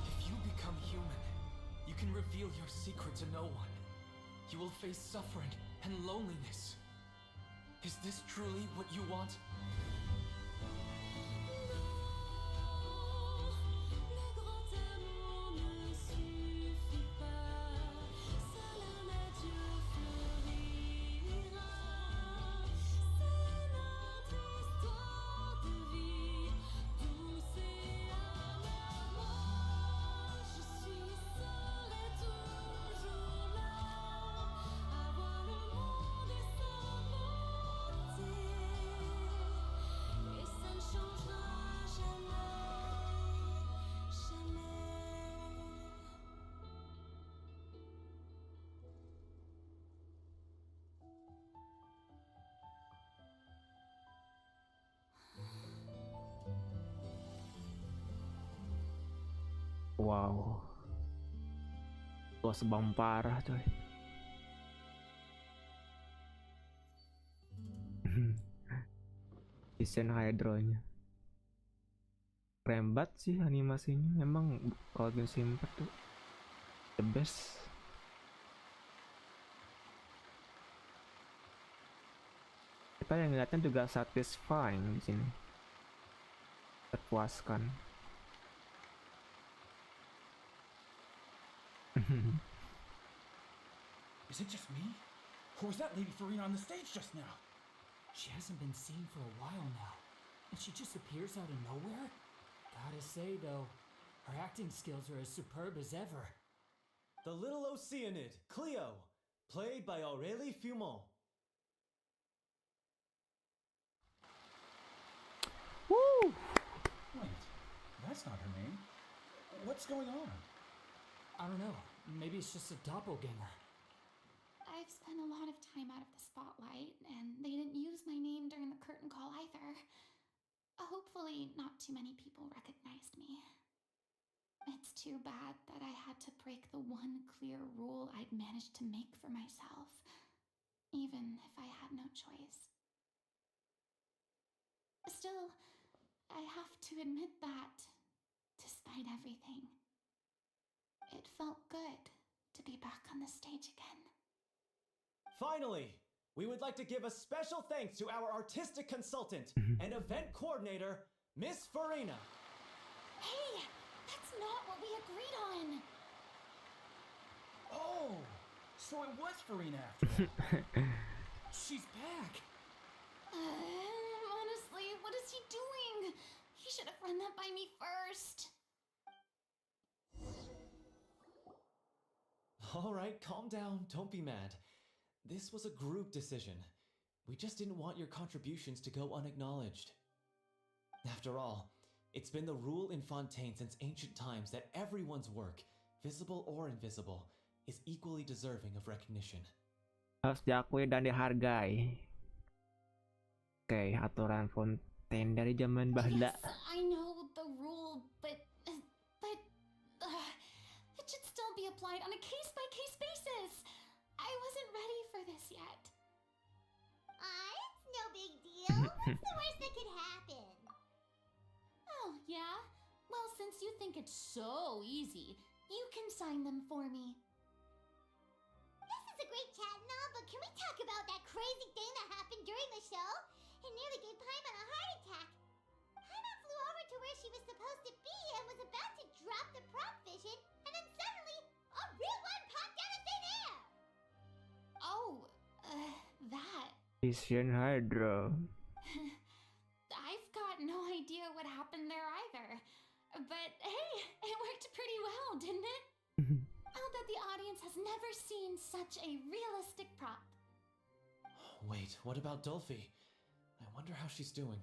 If you become human, you can reveal your secret to no one. You will face suffering and loneliness. Is this truly what you want? Le grand amour ne suffit pas, seul un adieu fleurira. C'est notre histoire de vie, douce et amère. Je suis seule et toujours là, à voir le monde et s'inventer. Et ça ne changera jamais, jamais. Wow. Tua sebang parah coy. Desain hydronya keren banget sih animasinya. Emang kalau Genshin Impact tuh the best. Kita yang ngeliatnya juga satisfying di sini, terpuaskan. Is it just me? Or was that Lady Farina on the stage just now? She hasn't been seen for a while now, and she just appears out of nowhere? Gotta say though, her acting skills are as superb as ever. The little Oceanid, Cleo, played by Aurélie Fumont. Woo! Wait, that's not her name. What's going on? I don't know. Maybe it's just a doppelganger. I've spent a lot of time out of the spotlight, and they didn't use my name during the curtain call either. Hopefully, not too many people recognized me. It's too bad that I had to break the one clear rule I'd managed to make for myself, even if I had no choice. Still, I have to admit that, despite everything, it felt good to be back on the stage again. Finally, we would like to give a special thanks to our artistic consultant and event coordinator, Miss Farina. Hey, that's not what we agreed on. Oh, so it was Farina after all. She's back. Honestly, what is he doing? He should have run that by me first. All right, calm down. Don't be mad. This was a group decision. We just didn't want your contributions to go unacknowledged. After all, it's been the rule in Fontaine since ancient times that everyone's work, visible or invisible, is equally deserving of recognition. Harus diakui dan dihargai. Oke, aturan Fontaine dari zaman bahla. Yes, I know the rule, but it should still be a applied on a case-by-case basis. I wasn't ready for this yet. It's no big deal. What's the worst that could happen? Oh, yeah? Well, since you think it's so easy, you can sign them for me. This is a great chat and all, but can we talk about that crazy thing that happened during the show? It nearly gave Paimon a heart attack. Paimon flew over to where she was supposed to be and was about to drop the prop vision, and then suddenly, a real one popped out of thin air! Oh, that. Vision Hydra. I've got no idea what happened there either. But hey, it worked pretty well, didn't it? I'll bet the audience has never seen such a realistic prop. Wait, what about Dolphy? I wonder how she's doing.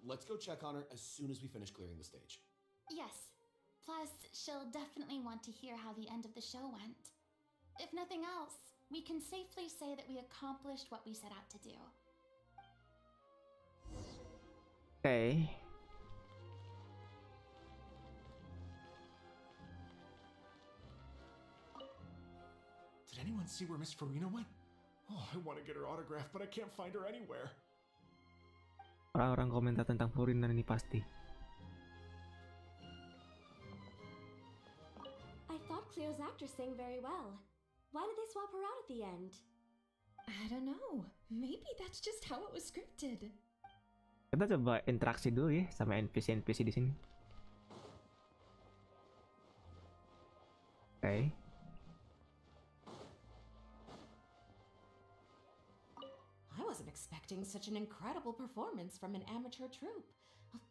Let's go check on her as soon as we finish clearing the stage. Yes. Plus, she'll definitely want to hear how the end of the show went. If nothing else, we can safely say that we accomplished what we set out to do. Okay. Did anyone see where Miss Farina went? Oh, I want to get her autograph, but I can't find her anywhere. Orang-orang komentar tentang Furina ini pasti. I thought Cleo's actress sang very well. Why did they swap her out at the end? I don't know. Maybe that's just how it was scripted. Kita coba interaksi dulu ya sama NPC-NPC di sini. Oke. I wasn't expecting such an incredible performance from an amateur troupe.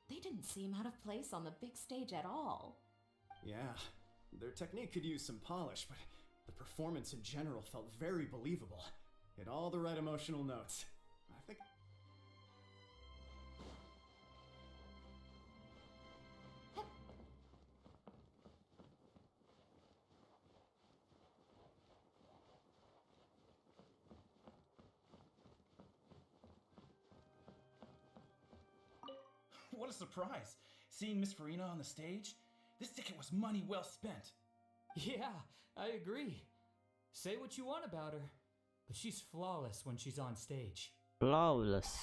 They didn't seem out of place on the big stage at all. Yeah, their technique could use some polish, but the performance in general felt very believable. Hit all the right emotional notes. I think... What a surprise! Seeing Miss Farina on the stage? This ticket was money well spent. Yeah, I agree. Say what you want about her, but she's flawless when she's on stage. Flawless.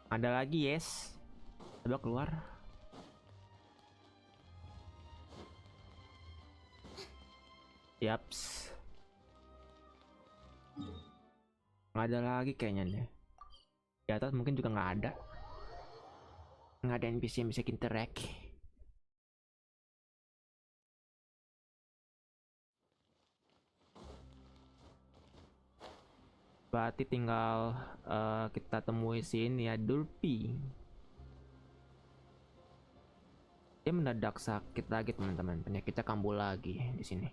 Ada lagi, yes. Coba keluar. Yaps. Nggak ada lagi kayaknya nih. Di atas mungkin juga nggak ada. Nggak ada NPC yang bisa interact. Berarti tinggal kita temui si ini ya, Dolphy. Dia mendadak sakit lagi teman-teman, penyakitnya kambuh lagi di sini.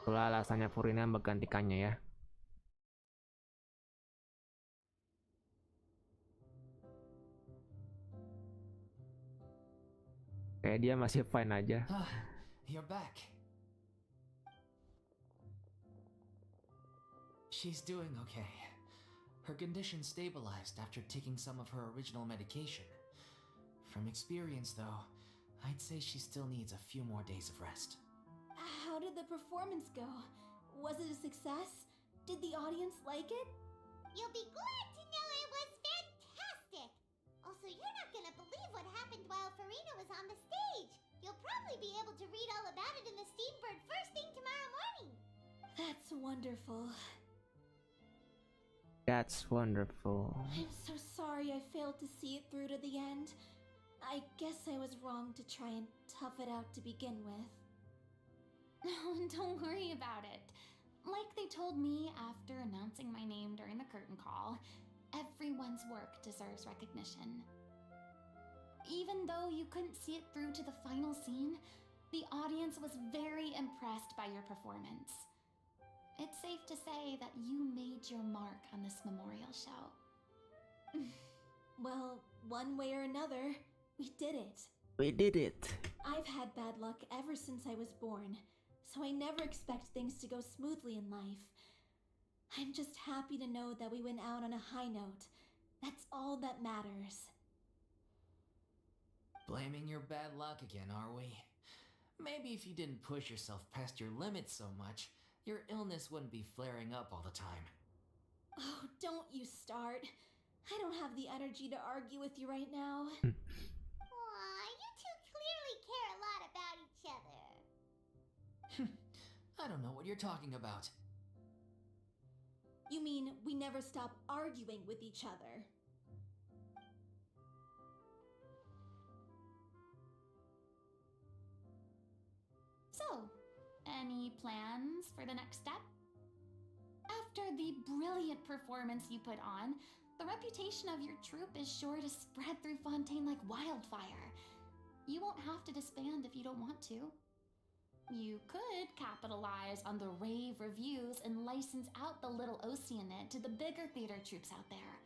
Itulah alasannya Furina menggantikannya ya. Kayak dia masih fine aja. You're back. She's doing okay. Her condition stabilized after taking some of her original medication. From experience, though, I'd say she still needs a few more days of rest. How did the performance go? Was it a success? Did the audience like it? You'll be glad to know it was fantastic! Also, you're not gonna believe what happened while Farina was on the stage. You'll probably be able to read all about it in the Steambird first thing tomorrow morning. That's wonderful. That's wonderful. I'm so sorry I failed to see it through to the end. I guess I was wrong to try and tough it out to begin with. No, don't worry about it. Like they told me after announcing my name during the curtain call, everyone's work deserves recognition. Even though you couldn't see it through to the final scene, the audience was very impressed by your performance. It's safe to say that you made your mark on this memorial show. Well, one way or another, we did it. We did it. I've had bad luck ever since I was born. so I never expect things to go smoothly in life. I'm just happy to know that we went out on a high note. That's all that matters. Blaming your bad luck again, are we? Maybe if you didn't push yourself past your limits so much, your illness wouldn't be flaring up all the time. Oh, don't you start. I don't have the energy to argue with you right now. Aw, you two clearly care a lot about each other. I don't know what you're talking about. You mean we never stop arguing with each other? So, any plans for the next step? After the brilliant performance you put on, the reputation of your troupe is sure to spread through Fontaine like wildfire. You won't have to disband if you don't want to. You could capitalize on the rave reviews and license out the little Oceanid to the bigger theater troupes out there.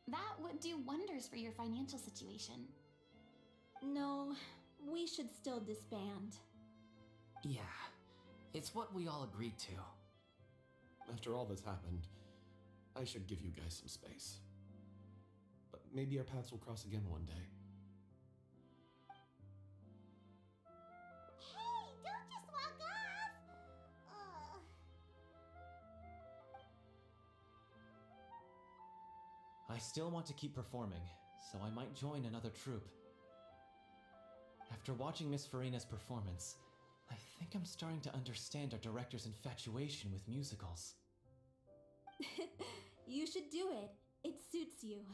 That would do wonders for your financial situation. No, we should still disband. Yeah, it's what we all agreed to. After all that's happened, I should give you guys some space. But maybe our paths will cross again one day. Hey, don't just walk off! I still want to keep performing, so I might join another troupe. After watching Miss Farina's performance, I think I'm starting to understand our director's infatuation with musicals. You should do it. It suits you.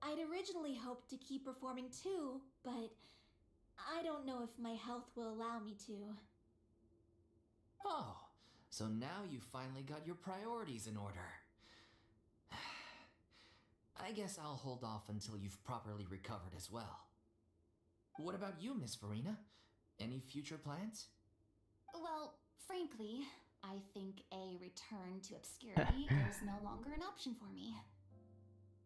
I'd originally hoped to keep performing too, but I don't know if my health will allow me to. Oh, so now you finally got your priorities in order. I guess I'll hold off until you've properly recovered as well. What about you, Miss Farina? Any future plans? Well, frankly, I think a return to obscurity is no longer an option for me.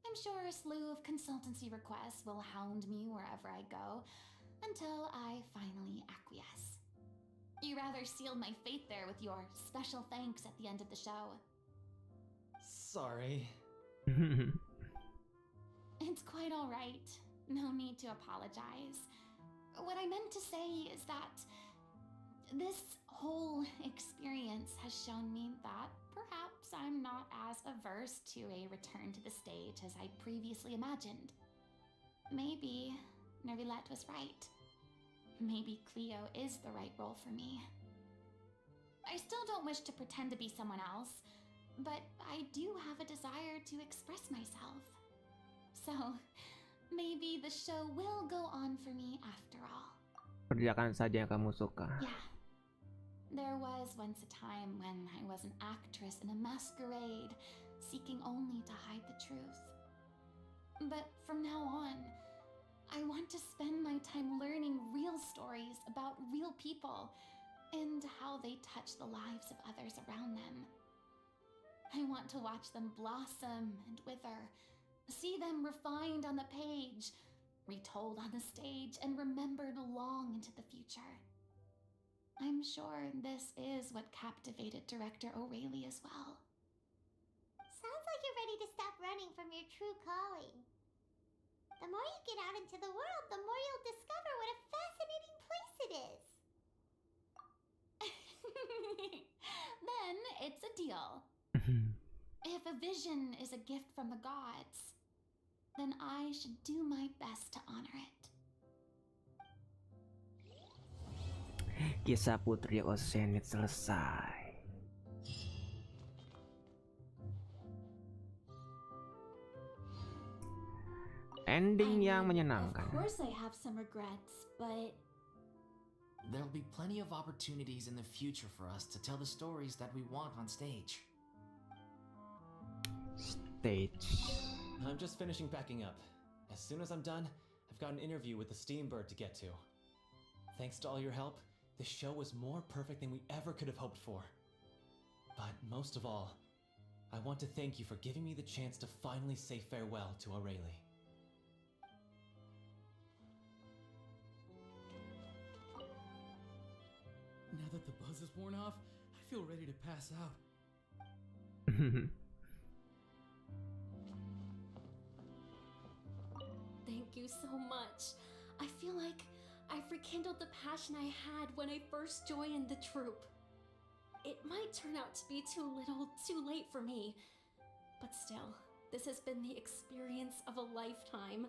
I'm sure a slew of consultancy requests will hound me wherever I go until I finally acquiesce. You rather sealed my fate there with your special thanks at the end of the show. Sorry. It's quite all right. No need to apologize. What I meant to say is that this whole experience has shown me that perhaps I'm not as averse to a return to the stage as I previously imagined. Maybe Nervilette was right. Maybe Cleo is the right role for me. I still don't wish to pretend to be someone else, but I do have a desire to express myself. So, maybe the show will go on for me after all. Kerjakan saja yang kamu suka. Yeah. There was once a time when I was an actress in a masquerade, seeking only to hide the truth. But from now on, I want to spend my time learning real stories about real people and how they touch the lives of others around them. I want to watch them blossom and wither, see them refined on the page, retold on the stage, and remembered long into the future. I'm sure this is what captivated director O'Reilly as well. Sounds like you're ready to stop running from your true calling. The more you get out into the world, the more you'll discover what a fascinating place it is. Then it's a deal. If a vision is a gift from the gods, then I should do my best to honor it. Kisah Putri Oceanid selesai. Ending yang menyenangkan. Of course I have some regrets, but There'll be plenty of opportunities in the future for us to tell the stories that we want on stage. Stage. I'm just finishing packing up. As soon as I'm done, I've got an interview with the Steambird to get to. Thanks to all your help, this show was more perfect than we ever could have hoped for. But most of all, I want to thank you for giving me the chance to finally say farewell to O'Reilly. Now that the buzz nose is worn off, I feel ready to pass out. Thank you so much. I feel like I've rekindled the passion I had when I first joined the troupe. It might turn out to be too little, too late for me. But still, this has been the experience of a lifetime.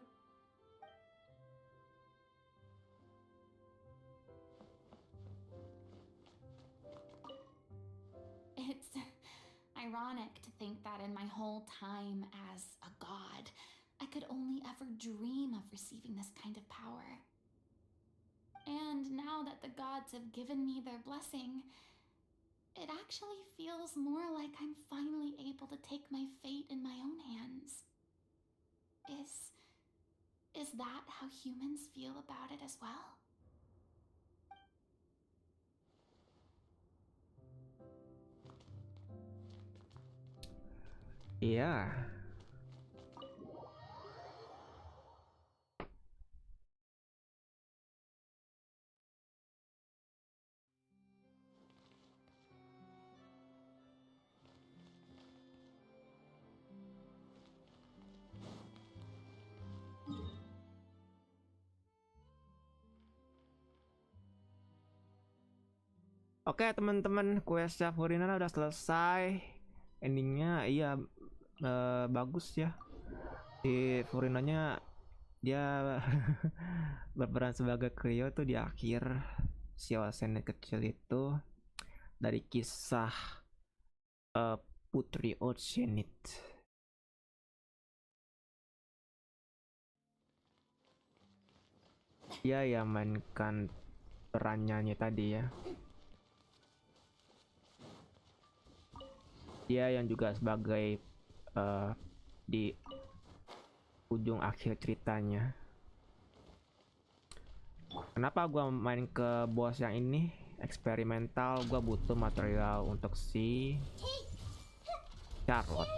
It's ironic to think that in my whole time as a god, I could only ever dream of receiving this kind of power. And now that the gods have given me their blessing, it actually feels more like I'm finally able to take my fate in my own hands. Is that how humans feel about it as well? Iya. Oke teman-teman, questnya Furina udah selesai. Endingnya iya bagus ya. Di Furinanya dia berperan sebagai Kryo tuh di akhir si Osen kecil itu dari kisah Putri Oceanit. Dia yang mainkan perannya tadi ya. Dia yang juga sebagai di ujung akhir ceritanya. Kenapa gua main ke bos yang ini eksperimental? Gua butuh material untuk si Charlotte.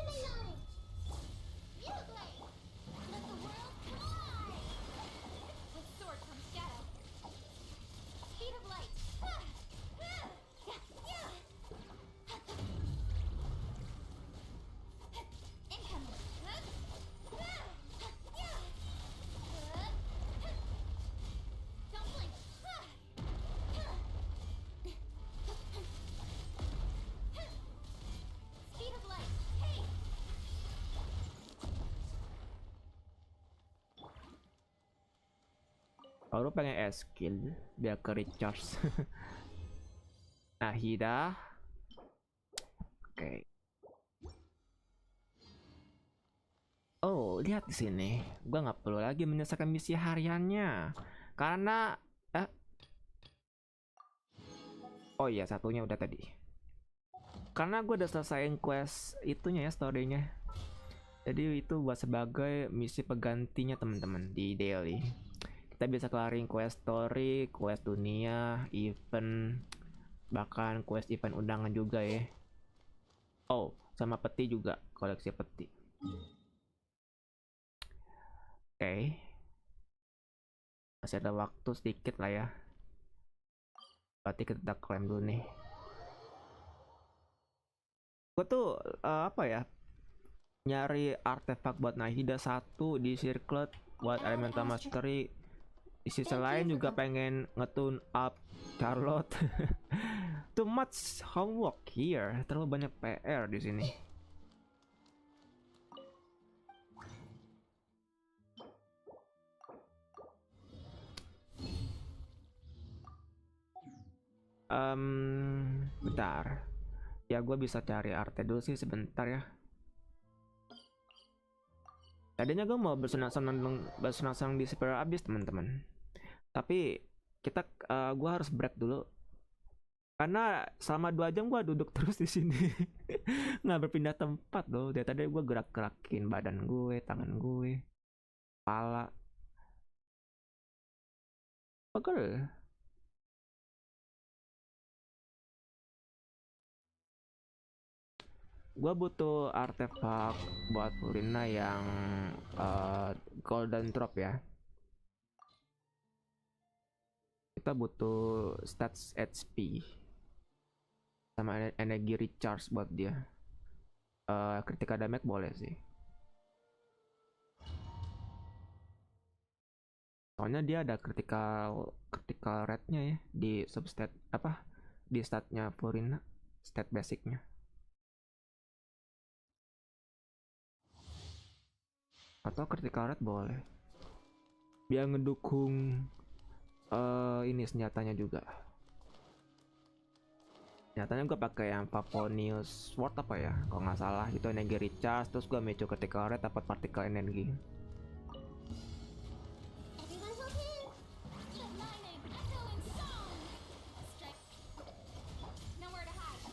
Baru pengen skill biar ke recharge. Nah, Hida. Oke. Oh, lihat di sini. Gua nggak perlu lagi menyelesaikan misi hariannya karena oh iya, satunya udah tadi. Karena gue udah selesaiin quest itunya ya, story-nya. Jadi itu buat sebagai misi penggantinya teman-teman di daily. Kita bisa kelarin quest story, quest dunia, event, bahkan quest event undangan juga ya. Oh, sama peti juga, koleksi peti. Oke. Masih ada waktu sedikit lah ya. Berarti kita klaim dulu nih. Gue tuh apa ya, nyari artefak buat Nahida 1 di circle buat elemental mastery. Di sisi lain juga pengen ngetune up Charlotte. Too much homework here, terlalu banyak PR di sini. Bentar. Ya gue bisa cari arte dulu sih sebentar ya. Tadinya gue mau bersenang-senang di Super Abyss teman-teman. Tapi gue harus break dulu. Karena selama 2 jam gue duduk terus di sini. Nggak berpindah tempat loh. Dari tadi gue gerak-gerakin badan gue, tangan gue, kepala. Pegel. Gue butuh artefak buat Furina yang golden drop ya. Kita butuh stats HP. sama energi recharge buat dia. Ketika damage boleh sih. Soalnya dia ada critical rate-nya ya di substat apa di statnya Furina, stat basicnya. Atau critical rate boleh. Biar ngedukung ini senjatanya juga. Nyatanya gue pakai yang Paponius Sword apa ya? Kalau nggak salah itu energi recharge, terus gue mecu critical rate dapat partikel energi. Everyone hold hands. Aligning, echoing song. Strike. Nowhere to hide.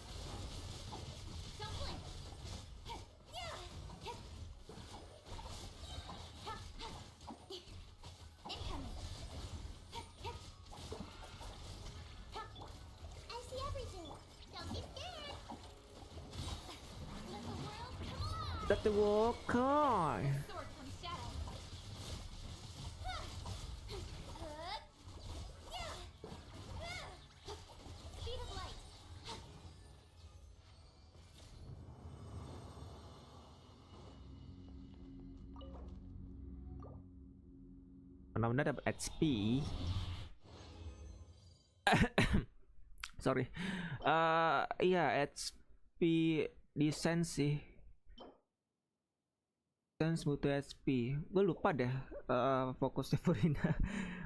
Don't blink. Yeah. Incoming. I see everything. Don't be scared. Let the world come alive. Let the world come. Sword from shadow. Speed of light. Benar-benar dapat HP. Sorry. Iya HP di sense sih. Sense butuh HP. Gue lupa deh fokusnya Furina.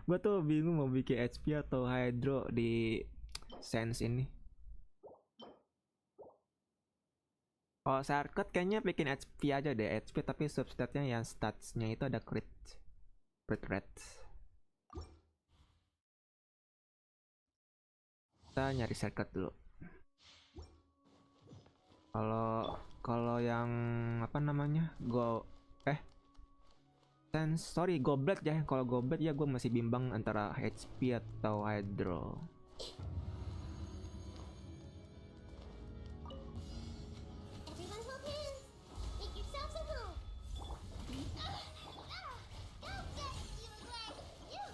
Gue tuh bingung mau bikin HP atau Hydro di sense ini. Oh, shortcut kayaknya bikin HP aja deh, HP tapi substatnya yang statsnya itu ada crit rate. Kita nyari shortcut dulu. Kalau yang apa namanya Goblet ya. Kalau Goblet ya gue masih bimbang antara HP atau Hydro. Everyone hold hands. Make yourselves at home. Don't get you leg. You're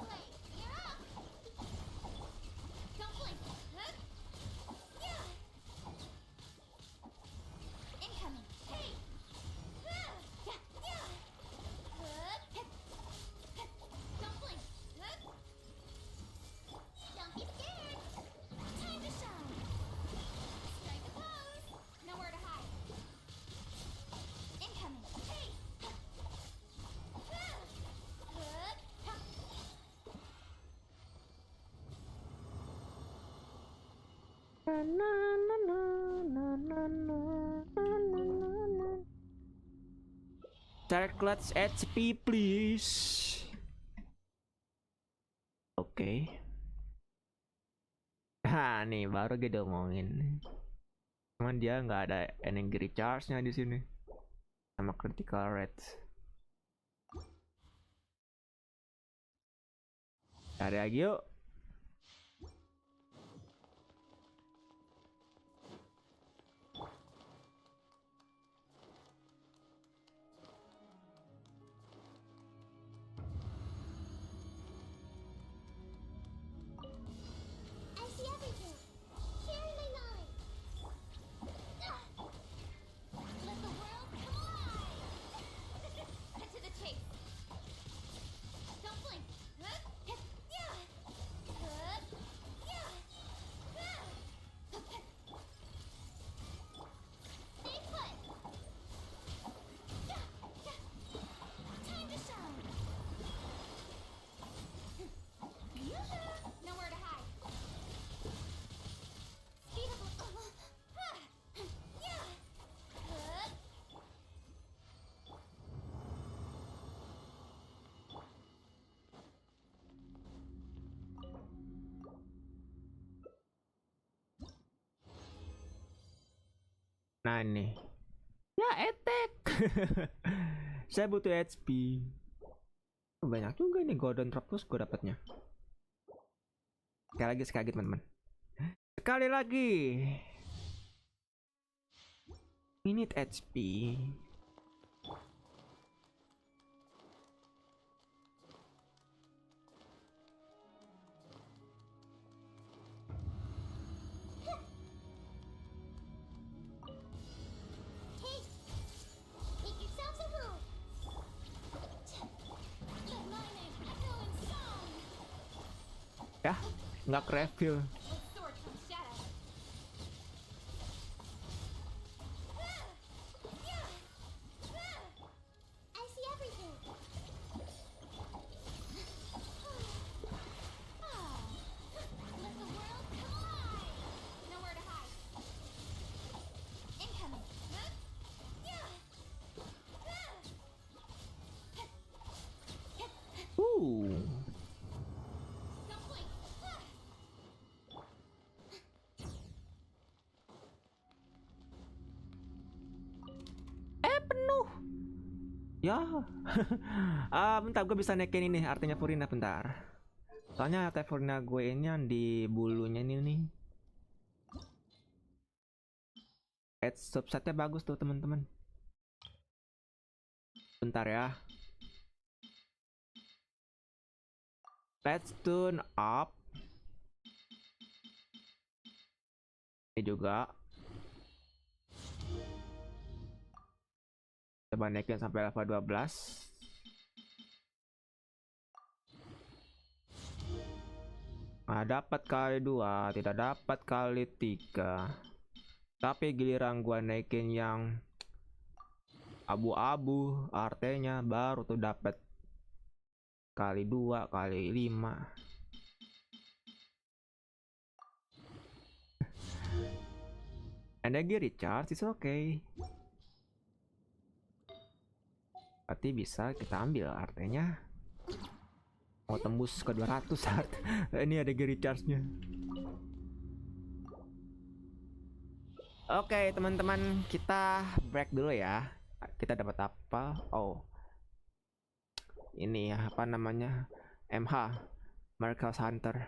up. Don't blink. Incoming. Hey. Don't blink. Don't be scared. Time to shine. Strike a pose. Nowhere to hide. Incoming. Hey. Shortcut HP please. Oke. Nah, nih baru kita omongin. Cuman dia nggak ada energy recharge-nya di sini. Sama critical rate. Cari lagi yuk. I see everything. Sharing my knowledge. Let the world come alive. Cut to the chase. Don't blink. Stay put. Time to shine. Nowhere to hide. Speed of Nah nih. Ya attack. Saya butuh HP. Banyak juga nih golden drop terus gue dapatnya. Sekali lagi teman-teman. Sekali lagi. We need HP. nggak ke reveal. Sword comes shadow. I see everything. Let the world collide. Nowhere to hide. Incoming. Penuh. Ya. Bentar, gue bisa naikin ini artinya Furina bentar. Soalnya artinya Furina gue ini yang di bulunya ini nih. Subsetnya bagus tuh teman-teman. Bentar ya. Let's tune up. Ini juga. Coba naikin sampai level 12. Nah, dapat kali 2, tidak dapat kali 3. Tapi giliran gua naikin yang abu-abu, artinya baru tuh dapat kali 2, kali 5. Energi recharge is okay. Berarti bisa kita ambil artinya mau tembus ke 200 art. Ini ada energi recharge-nya. Oke, teman-teman, kita break dulu ya. Kita dapat apa? Oh. Ini ya, apa namanya? MH Mercos Hunter.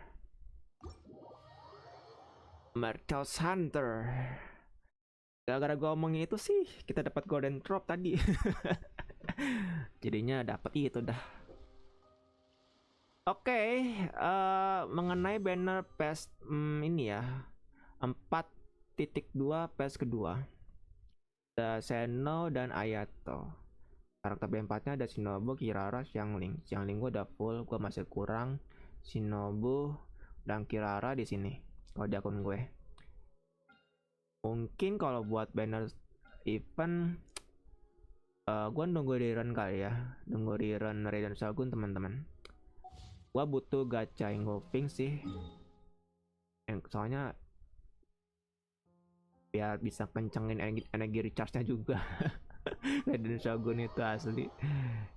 Mercos Hunter. Gara-gara gue ngomongin itu sih, kita dapat golden drop tadi. Jadinya dapat itu dah. Oke, mengenai banner PES ini ya. 4.2 PES kedua. Ada Seno dan Ayato. Karakter B4-nya ada Shinobu, Kirara, Xiangling. Xiangling gue udah full, gue masih kurang Shinobu dan Kirara di sini. Kalau di akun gue. Mungkin kalau buat banner event gue nunggu di run kali ya. Nunggu di run Raiden Shogun teman-teman. Gue butuh gacha engulfing sih. Soalnya biar bisa kencengin energi recharge-nya juga. Raiden Shogun itu asli.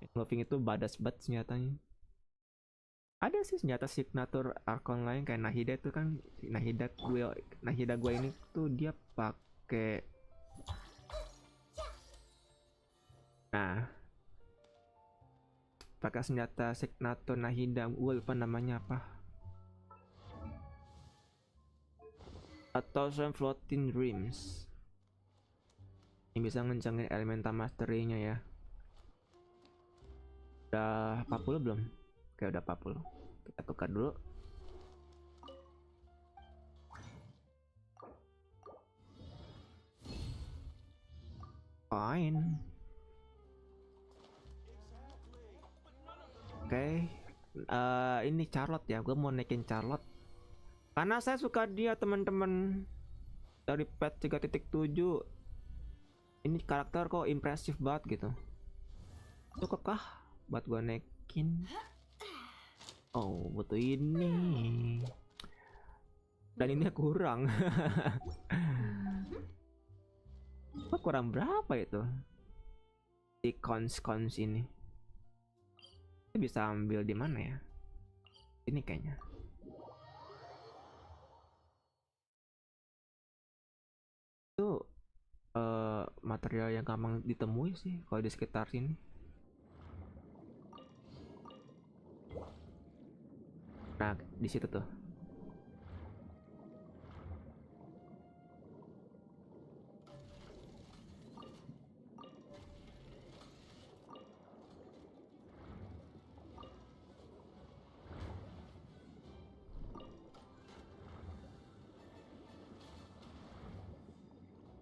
Engulfing itu badas banget senjatanya. Ada sih senjata signature AKUN lain kayak Nahida itu kan. Nahida gue ini tuh dia pakai. Nah, pakai senjata signature Nahida, gue lupa namanya apa. Atau some floating dreams. Ini bisa ngencengin elemental mastery-nya ya. Udah 40 belum? Oke, udah 40. Kita tukar dulu. Fine. Oke, ini Charlotte ya. Gue mau naikin Charlotte karena saya suka dia teman-teman. Dari patch 3.7 ini karakter kok impresif banget gitu. Cukup kah buat gue naikin? Oh, butuh ini. Dan ini kurang. Kurang berapa itu? Di cons ini. Bisa ambil di mana ya? Ini kayaknya. Itu material yang gampang ditemui sih kalau di sekitar sini. Nah, di situ tuh.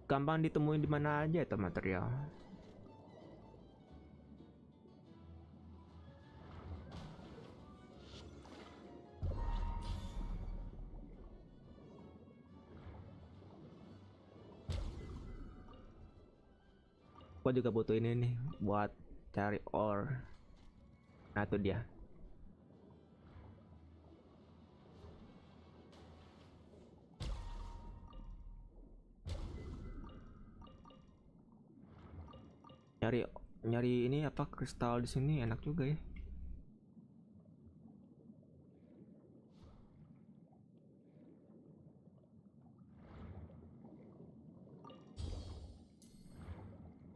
Gampang ditemuin di mana aja itu material. Gua juga butuh ini nih buat cari ore. Nah itu dia. Nyari ini apa kristal di sini enak juga ya.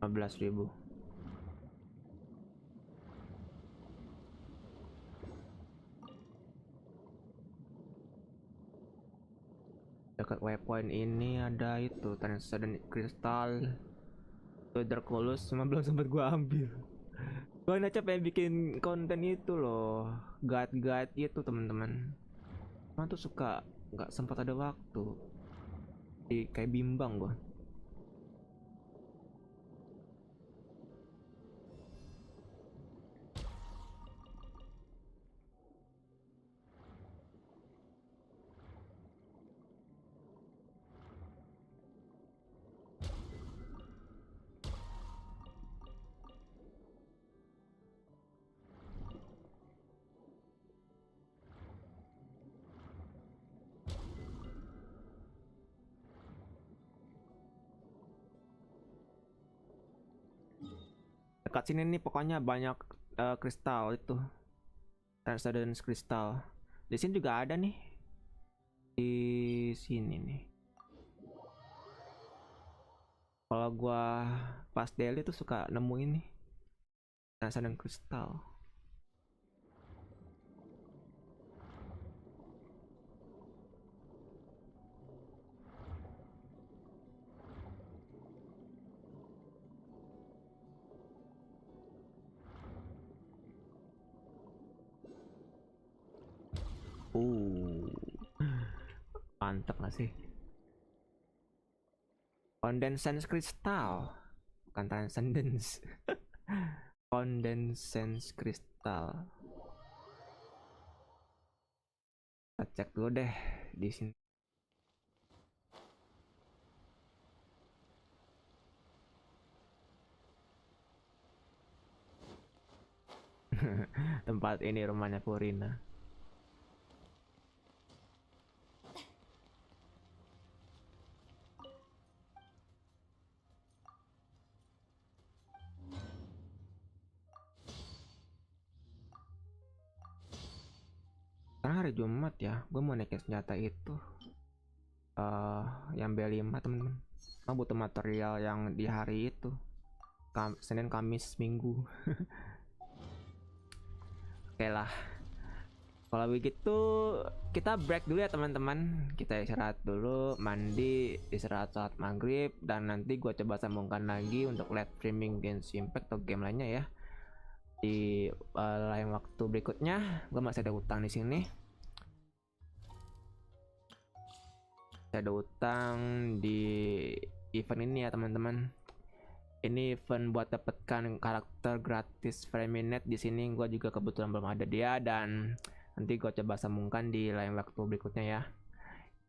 $15.000. Dekat waypoint ini ada itu transcendent kristal Tuberculous, cuma belum sempat gua ambil. Gua pengen bikin konten itu loh, guide itu teman-teman. Cuma tuh suka nggak sempat ada waktu. Kayak bimbang gua. Dekat sini nih pokoknya banyak kristal itu, transcendent kristal. Di sini juga ada nih, di sini nih. Kalau gua pas daily tuh suka nemuin nih transcendent kristal. Mantap gak sih? Condensance crystal, bukan transcendence. Condensance crystal. Kita cek dulu deh di sini. Tempat ini rumahnya Purina. Sekarang hari Jumat ya, gue mau naikin senjata itu yang B5 temen-temen. Gue butuh material yang di hari itu, Senin, Kamis, Minggu. Oke lah, kalau begitu kita break dulu ya teman-teman. Kita istirahat dulu, mandi, istirahat saat maghrib, dan nanti gue coba sambungkan lagi untuk live streaming Genshin Impact atau game lainnya ya di lain waktu berikutnya. Gue masih ada utang di sini. Ada utang di event ini ya teman-teman. Ini event buat dapatkan karakter gratis FiziMeds di sini. Gue juga kebetulan belum ada dia, dan nanti gue coba sambungkan di lain waktu berikutnya ya.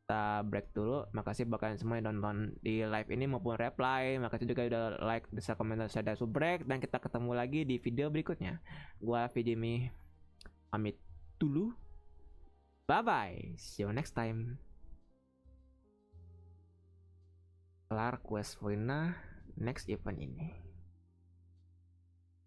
Kita break dulu. Makasih buat kalian semua yang nonton di live ini maupun reply. Makasih juga udah like, share, komentar, share, dan subrek. Dan kita ketemu lagi di video berikutnya. Gua FiziMeds pamit dulu. Bye bye. See you next time. Kelar quest Purina next event ini.